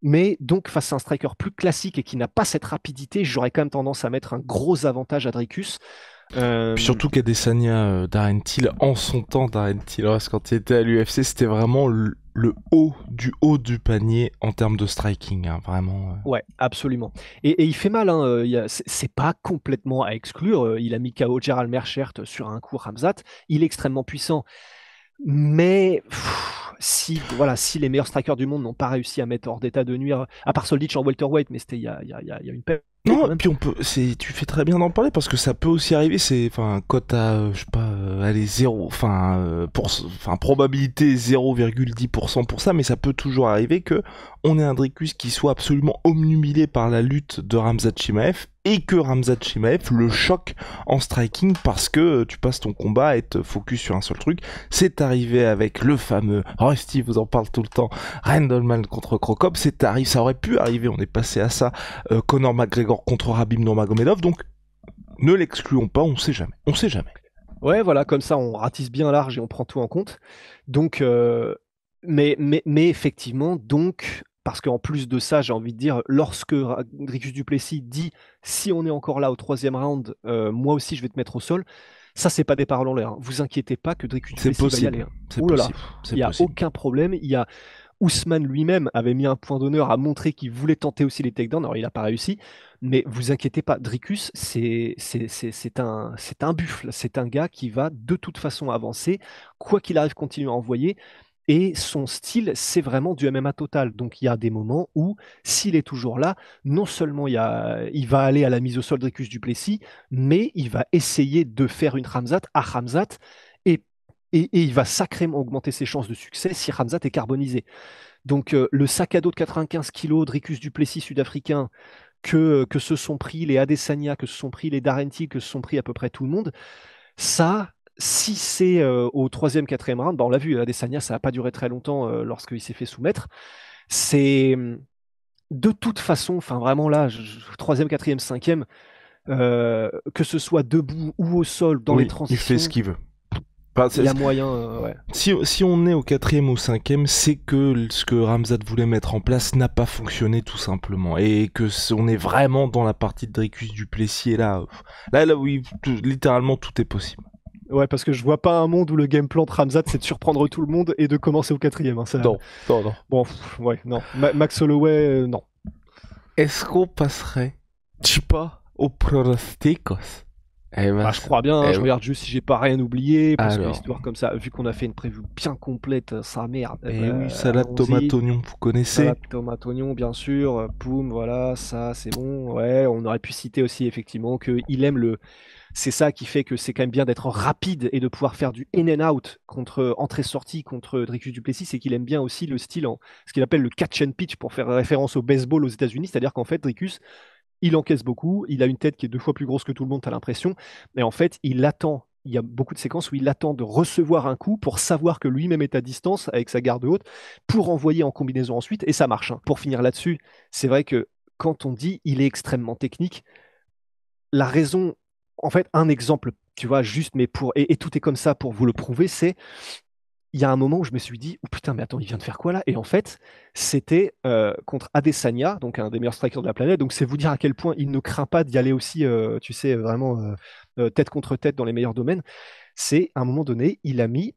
Mais donc, face à un striker plus classique et qui n'a pas cette rapidité, j'aurais quand même tendance à mettre un gros avantage à Dricus. Puis Euh, surtout qu'Adesanya, Darren Till, en son temps, Darren Till, quand il était à l'UFC, c'était vraiment le haut du panier en termes de striking, hein, vraiment. Ouais, absolument. Et il fait mal, hein, c'est pas complètement à exclure. Il a mis KO Gerald Meerschaert sur un coup Ramzat. Il est extrêmement puissant. Mais si les meilleurs strikers du monde n'ont pas réussi à mettre hors d'état de nuire, à part Soldic en welterweight, mais c'était il y a une paix quand Non, même. puis tu fais très bien d'en parler parce que ça peut aussi arriver. Quand t'as, je sais pas, allez, probabilité 0,10% pour ça, mais ça peut toujours arriver que on ait un Dricus qui soit absolument omnubilé par la lutte de Khamzat Chimaev et que Khamzat Chimaev le choque en striking parce que tu passes ton combat à être focus sur un seul truc. C'est arrivé avec le fameux, Steve vous en parle tout le temps, Randleman contre Krokop. Ça aurait pu arriver. On est passé à ça. Conor McGregor contre Khabib Nurmagomedov, donc ne l'excluons pas, on sait jamais. On sait jamais. Ouais, voilà, comme ça, on ratisse bien large et on prend tout en compte. Donc, mais effectivement, donc, parce qu'en plus de ça, j'ai envie de dire, lorsque Dricus du Plessis dit si on est encore là au troisième round, moi aussi je vais te mettre au sol, ça, c'est pas des paroles en l'air, hein. Vous inquiétez pas que Dricus du C'est Plessis va y aller, possible. hein. C'est Ouh là là, possible. il C'est n'y a possible. aucun problème. Il y a Ousmane lui-même avait mis un point d'honneur à montrer qu'il voulait tenter aussi les takedowns. Alors, il n'a pas réussi, mais vous inquiétez pas, Dricus, c'est un buffle. C'est un gars qui va de toute façon avancer, quoi qu'il arrive, continuer à envoyer. Et son style, c'est vraiment du MMA total. Donc, il y a des moments où, s'il est toujours là, non seulement il va aller à la mise au sol de Dricus du Plessis, mais il va essayer de faire une Khamzat à Khamzat. Et et il va sacrément augmenter ses chances de succès si Khamzat est carbonisé. Donc le sac à dos de 95 kilos de Dricus du Plessis sud-africain que se sont pris les Adesanya, que se sont pris les Darren Till, que se sont pris à peu près tout le monde, ça, si c'est au troisième, quatrième round, bah on l'a vu, Adesanya, ça n'a pas duré très longtemps lorsqu'il s'est fait soumettre. C'est de toute façon, enfin vraiment là, troisième, quatrième, cinquième, que ce soit debout ou au sol dans les Oui, il fait ce transitions, qu'il veut. Enfin, il y a moyen, ouais. si on est au quatrième ou cinquième, c'est que ce que Khamzat voulait mettre en place n'a pas fonctionné tout simplement. Et que on est vraiment dans la partie de Dricus du Plessis. Et là, oui, littéralement tout est possible. Ouais, parce que je vois pas un monde où le game plan de Ramzat, c'est de surprendre tout le monde et de commencer au quatrième, hein. Non, non, non. Bon, ouais, non. Max Holloway, non. Est-ce qu'on passerait, je sais pas, aux pronosticos? Eh ben, Bah, je crois bien, hein, je oui. regarde juste si j'ai pas rien oublié, parce que Alors, l'histoire comme ça, vu qu'on a fait une prévue bien complète, ça merde. Eh eh oui, ben, salade tomate allons-y. oignon, vous connaissez. Salade, tomate, oignon, bien sûr. Poum, voilà, ça, c'est bon. Ouais, on aurait pu citer aussi, effectivement, qu'il aime le. C'est ça qui fait que c'est quand même bien d'être rapide et de pouvoir faire du in and out contre entrée-sortie contre Dricus du Plessis, c'est qu'il aime bien aussi le style en ce qu'il appelle le catch and pitch pour faire référence au baseball aux États-Unis, c'est-à-dire qu'en fait, Dricus, il encaisse beaucoup, il a une tête qui est 2 fois plus grosse que tout le monde, t'as l'impression, mais en fait, il attend. Il y a beaucoup de séquences où il attend de recevoir un coup pour savoir que lui-même est à distance avec sa garde haute pour envoyer en combinaison ensuite, et ça marche, hein. Pour finir là-dessus, c'est vrai que quand on dit il est extrêmement technique, la raison, en fait, un exemple, tu vois, juste, mais et tout est comme ça pour vous le prouver, c'est il y a un moment où je me suis dit, oh putain, mais attends, il vient de faire quoi là? Et en fait, c'était contre Adesanya, donc un des meilleurs strikers de la planète. Donc c'est vous dire à quel point il ne craint pas d'y aller aussi, tu sais, vraiment tête contre tête dans les meilleurs domaines. C'est à un moment donné, il a mis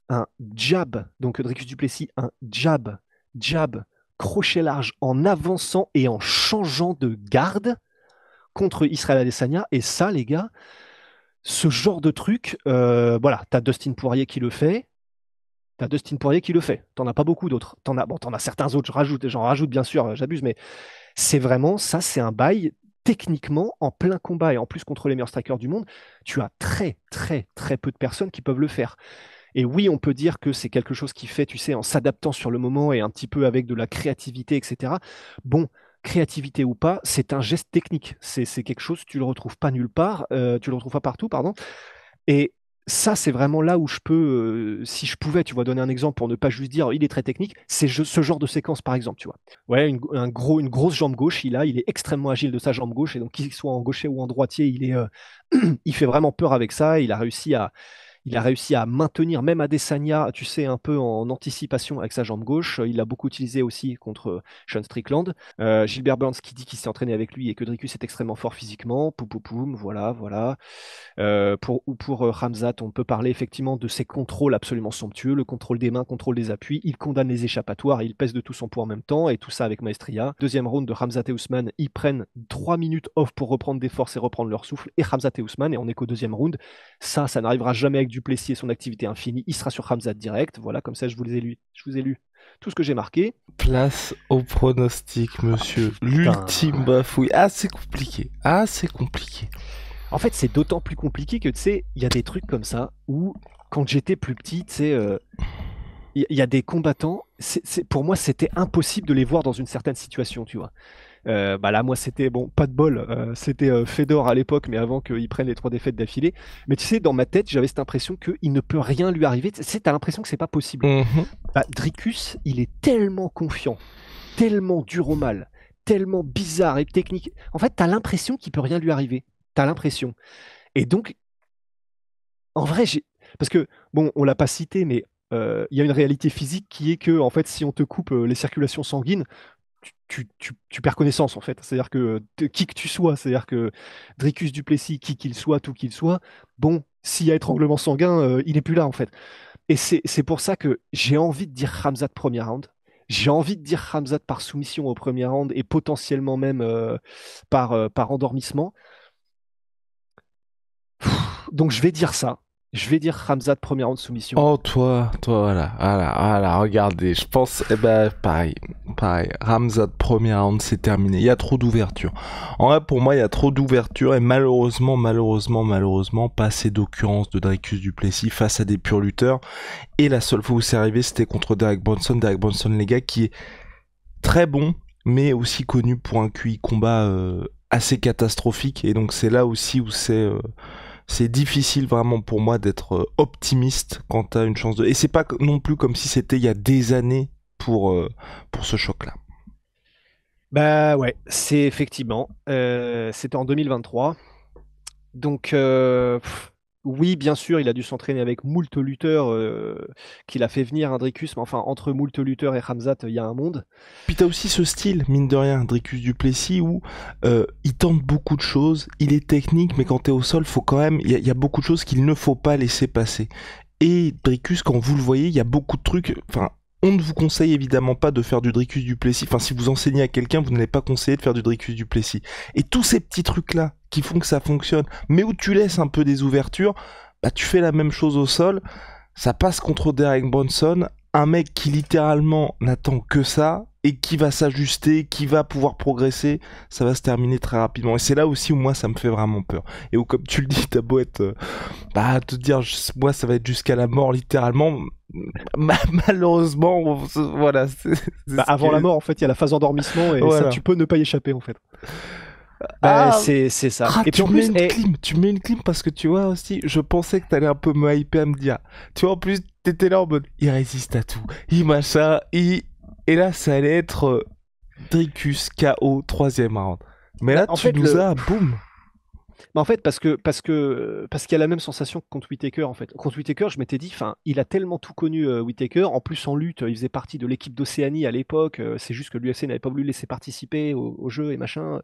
un jab, donc Dricus Duplessis, un jab, jab, crochet large en avançant et en changeant de garde contre Israël Adesanya. Et ça, les gars, ce genre de truc, voilà, t'as Dustin Poirier qui le fait. T'as Dustin Poirier qui le fait. T'en as pas beaucoup d'autres. T'en as certains autres, j'en rajoute bien sûr, j'abuse, mais c'est vraiment ça, c'est un bail. Techniquement, en plein combat et en plus contre les meilleurs strikers du monde, tu as très très très peu de personnes qui peuvent le faire. Et oui, on peut dire que c'est quelque chose qui fait, tu sais, en s'adaptant sur le moment et un petit peu avec de la créativité, etc. Bon, créativité ou pas, c'est un geste technique. C'est quelque chose, tu le retrouves pas nulle part, tu le retrouves pas partout, pardon. Et ça, c'est vraiment là où je peux, si je pouvais, tu vois, donner un exemple pour ne pas juste dire il est très technique, c'est ce genre de séquence par exemple, tu vois. Ouais, une grosse jambe gauche, il est extrêmement agile de sa jambe gauche, et donc qu'il soit en gaucher ou en droitier, il fait vraiment peur avec ça. Il a réussi à maintenir même Adesanya, tu sais, un peu en anticipation avec sa jambe gauche. Il l'a beaucoup utilisé aussi contre Sean Strickland. Gilbert Burns qui dit qu'il s'est entraîné avec lui et que Dricus est extrêmement fort physiquement. Poum, poum, poum, voilà, voilà. Pour Ramzat, on peut parler effectivement de ses contrôles absolument somptueux, le contrôle des mains, contrôle des appuis. Il condamne les échappatoires et il pèse de tout son poids en même temps, et tout ça avec maestria. Deuxième round de Ramzat et Ousmane, ils prennent 3 minutes off pour reprendre des forces et reprendre leur souffle. Et Ramzat et Ousmane, et on est qu'au deuxième round. Ça n'arrivera jamais avec Duplessis et son activité infinie. Il sera sur Ramzat direct. Voilà, comme ça, je vous ai lu tout ce que j'ai marqué. Place au pronostic, monsieur. Putain. L'ultime bafouille. Ah, c'est compliqué. Ah, c'est compliqué. En fait, c'est d'autant plus compliqué que, tu sais, il y a des trucs comme ça où, quand j'étais plus petit, tu sais, il y a des combattants, pour moi, c'était impossible de les voir dans une certaine situation, tu vois. Bah là, moi, c'était, bon, pas de bol, c'était Fedor à l'époque, mais avant qu'il prenne les 3 défaites d'affilée. Mais tu sais, dans ma tête, j'avais cette impression qu'il ne peut rien lui arriver. Tu sais, t'as l'impression que c'est pas possible. Mhm. Bah, Dricus, il est tellement confiant, tellement dur au mal, tellement bizarre et technique. En fait, t'as l'impression qu'il peut rien lui arriver. T'as l'impression. Et donc, en vrai, parce que, bon, on l'a pas cité, mais il y a une réalité physique qui est que, en fait, si on te coupe les circulations sanguines, tu perds connaissance, en fait. C'est-à-dire que, qui que tu sois, c'est-à-dire que Dricus Duplessis, qui qu'il soit, tout qu'il soit, bon, s'il y a étranglement sanguin, il est plus là, en fait. Et c'est pour ça que j'ai envie de dire Khamzat premier round. J'ai envie de dire Khamzat par soumission au premier round et potentiellement même par endormissement. Donc je vais dire ça. Je vais dire Khamzat premier round soumission. Oh, voilà, voilà, voilà, regardez, je pense, eh ben, pareil, Ramzat, premier round, c'est terminé, il y a trop d'ouverture. En vrai, pour moi, il y a trop d'ouverture, et malheureusement, pas assez d'occurrence de Dricus Duplessis face à des purs lutteurs, et la seule fois où c'est arrivé, c'était contre Derek Bronson, les gars, qui est très bon, mais aussi connu pour un QI combat assez catastrophique, et donc c'est là aussi où c'est difficile vraiment pour moi d'être optimiste quant à une chance de... Et c'est pas non plus comme si c'était il y a des années pour ce choc-là. Bah ouais, c'est effectivement. C'était en 2023. Donc, oui, bien sûr, il a dû s'entraîner avec moult lutteurs qu'il a fait venir, Indricus, mais enfin, entre moult lutteurs et Khamzat, il y a un monde. Puis t'as aussi ce style, mine de rien, Dricus Duplessis, où il tente beaucoup de choses, il est technique, mais quand t'es au sol, faut quand même... Il y a beaucoup de choses qu'il ne faut pas laisser passer. Et Dricus, quand vous le voyez, il y a beaucoup de trucs... Enfin, on ne vous conseille évidemment pas de faire du Dricus Duplessis. Enfin, si vous enseignez à quelqu'un, vous n'allez pas conseiller de faire du Dricus Duplessis. Et tous ces petits trucs-là qui font que ça fonctionne, mais où tu laisses un peu des ouvertures, bah tu fais la même chose au sol. Ça passe contre Derek Bronson, un mec qui littéralement n'attend que ça et qui va s'ajuster, qui va pouvoir progresser, ça va se terminer très rapidement. Et c'est là aussi où moi ça me fait vraiment peur. Et où comme tu le dis, t'as beau être, te dire, moi ça va être jusqu'à la mort littéralement. Malheureusement, voilà. Bah, avant la mort, en fait, il y a la phase endormissement et ça, Voilà. tu peux ne pas y échapper, en fait. Bah, Ah, c'est ça. Et puis tu en mets plus, une clim, tu mets une clim parce que tu vois aussi, je pensais que t'allais un peu me hyper à me dire. Tu vois, en plus, t'étais là en mode, il résiste à tout, il machin, et là, ça allait être Dricus KO troisième round. Mais bah, là, en tu fait, nous as, boum. bah, en fait, parce qu'il y a la même sensation que contre Whittaker, en fait. Contre Whittaker, je m'étais dit, enfin, il a tellement tout connu, Whittaker. En plus, en lutte, il faisait partie de l'équipe d'Océanie à l'époque. C'est juste que l'UFC n'avait pas voulu le laisser participer au jeu et machin.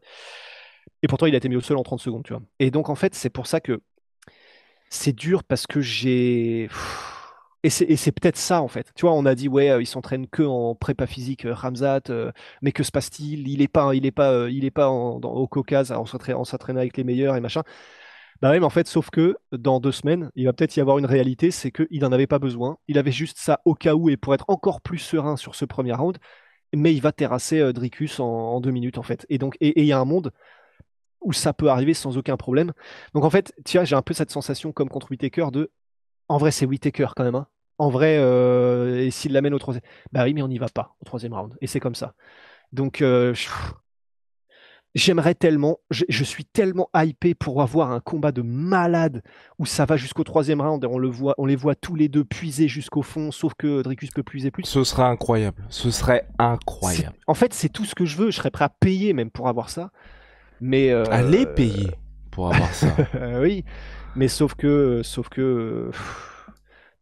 Et pourtant, il a été mis au sol en 30 secondes, tu vois. Et donc, en fait, c'est pour ça que c'est dur parce que j'ai. Et c'est peut-être ça, en fait. Tu vois, on a dit, ouais, il s'entraîne que en prépa physique, Ramzat, mais que se passe-t-il? Il est pas au Caucase, en s'entraînant avec les meilleurs et machin. Bah oui, mais en fait, sauf que dans 2 semaines, il va peut-être y avoir une réalité, c'est qu'il n'en avait pas besoin. Il avait juste ça au cas où et pour être encore plus serein sur ce premier round, mais il va terrasser Dricus en 2 minutes en fait. Et donc, et il y a un monde où ça peut arriver sans aucun problème. Donc en fait, tu vois, j'ai un peu cette sensation comme contre Whittaker de, en vrai, c'est Whittaker quand même, hein. En vrai, et s'il l'amène au troisième, bah oui, mais on n'y va pas au troisième round. Et c'est comme ça. Donc, j'aimerais tellement, je suis tellement hypé pour avoir un combat de malade où ça va jusqu'au troisième round et on les voit tous les deux puiser jusqu'au fond, sauf que Dricus peut puiser plus. Ce serait incroyable. Ce serait incroyable. En fait, c'est tout ce que je veux. Je serais prêt à payer même pour avoir ça. Mais Allez payer pour avoir ça. oui, mais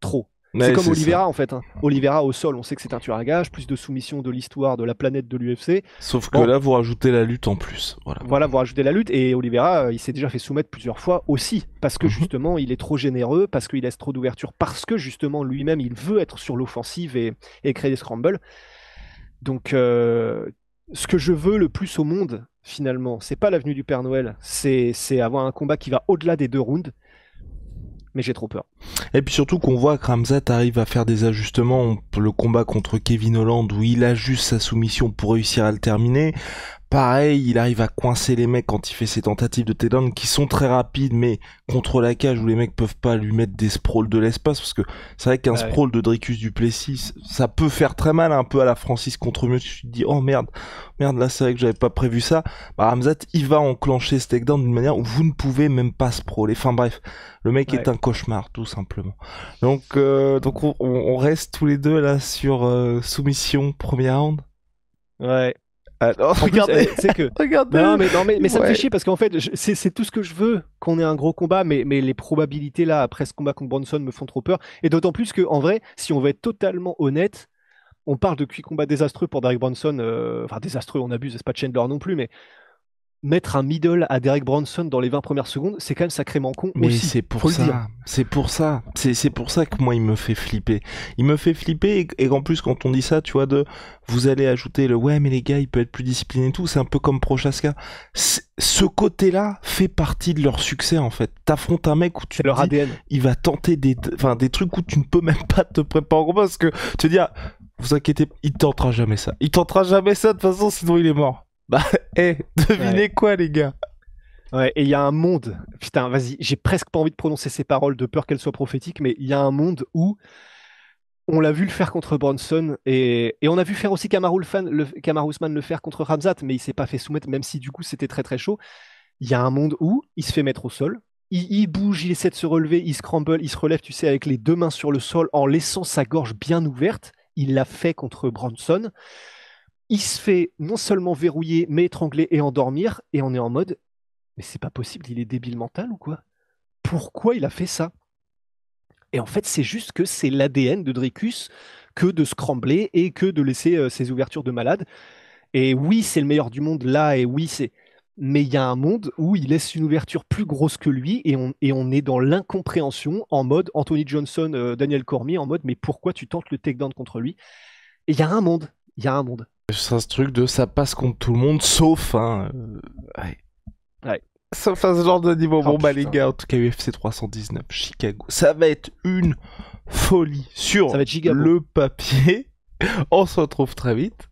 trop. C'est Ouais, comme c'est Oliveira ça. en fait, hein. Oliveira au sol, on sait que c'est un tueur à gages, plus de soumission de l'histoire de la planète de l'UFC. Sauf que Bon, là, vous rajoutez la lutte en plus. voilà, vous rajoutez la lutte et Oliveira, il s'est déjà fait soumettre plusieurs fois aussi parce que Mhm. justement, il est trop généreux, parce qu'il laisse trop d'ouverture, parce que justement lui-même, il veut être sur l'offensive et créer des scrambles. Donc, ce que je veux le plus au monde, finalement, c'est pas l'avenue du Père Noël, c'est avoir un combat qui va au-delà des 2 rounds. Mais j'ai trop peur. Et puis surtout qu'on voit que Ramzat arrive à faire des ajustements. Le combat contre Kevin Holland où il ajuste sa soumission pour réussir à le terminer. Pareil, il arrive à coincer les mecs quand il fait ses tentatives de takedown qui sont très rapides, mais contre la cage où les mecs peuvent pas lui mettre des sprawls de l'espace, parce que c'est vrai qu'un sprawl de Dricus du Plessis, ça peut faire très mal, un peu à la Francis contre Mieux. Tu te dis, oh merde, là c'est vrai que j'avais pas prévu ça. Bah, Ramzat, il va enclencher ce takedown d'une manière où vous ne pouvez même pas sprawler. Enfin bref, le mec est un cauchemar, tout simplement. Donc on reste tous les deux là sur soumission, premier round. Ouais. Alors, regardez, c'est que. Regardez. Non, mais ça me fait chier parce qu'en fait, c'est tout ce que je veux qu'on ait un gros combat, mais les probabilités là, après ce combat contre Bronson, me font trop peur. Et d'autant plus que, en vrai, si on veut être totalement honnête, on parle de combat désastreux pour Derek Bronson. Enfin, désastreux, on abuse, c'est pas Chandler non plus, mais mettre un middle à Derek Bronson dans les 20 premières secondes, c'est quand même sacrément con mais aussi. c'est pour ça, c'est pour ça que moi il me fait flipper. Il me fait flipper et en plus quand on dit ça, tu vois, vous allez ajouter le ouais mais les gars il peut être plus discipliné et tout, c'est un peu comme Prochaska. Ce côté-là fait partie de leur succès en fait. T'affrontes un mec où tu leur dis, ADN. Il va tenter des trucs où tu ne peux même pas te préparer en combat parce que tu te dis vous inquiétez, il tentera jamais ça. Il tentera jamais ça de toute façon sinon il est mort. Bah, devinez quoi, les gars? Ouais, et il y a un monde, putain, vas-y, j'ai presque pas envie de prononcer ces paroles de peur qu'elles soient prophétiques, mais il y a un monde où on l'a vu le faire contre Bronson et on a vu faire aussi Kamaru Usman le faire contre Khamzat, mais il s'est pas fait soumettre, même si du coup c'était très très chaud. Il y a un monde où il se fait mettre au sol, il bouge, il essaie de se relever, il scramble, il se relève, tu sais, avec les 2 mains sur le sol en laissant sa gorge bien ouverte. Il l'a fait contre Bronson. Il se fait non seulement verrouiller, mais étrangler et endormir, et on est en mode, mais c'est pas possible, il est débile mental ou quoi? Pourquoi il a fait ça? Et en fait, c'est juste que c'est l'ADN de Dricus que de scrambler et que de laisser ses ouvertures de malade. Et oui, c'est le meilleur du monde là, et oui, c'est. Mais il y a un monde où il laisse une ouverture plus grosse que lui, et on est dans l'incompréhension, en mode Anthony Johnson, Daniel Cormier, en mode, mais pourquoi tu tentes le takedown contre lui? Et il y a un monde, il y a un monde. C'est ce truc de ça passe contre tout le monde, sauf, ouais. Sauf à ce genre de niveau. Bon, bah, les gars, en tout cas, UFC 319, Chicago. Ça va être une folie sur le papier. On se retrouve très vite.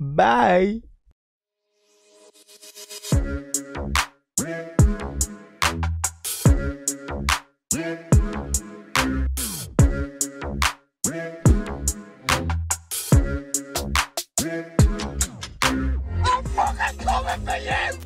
Bye! I'm fucking coming for you!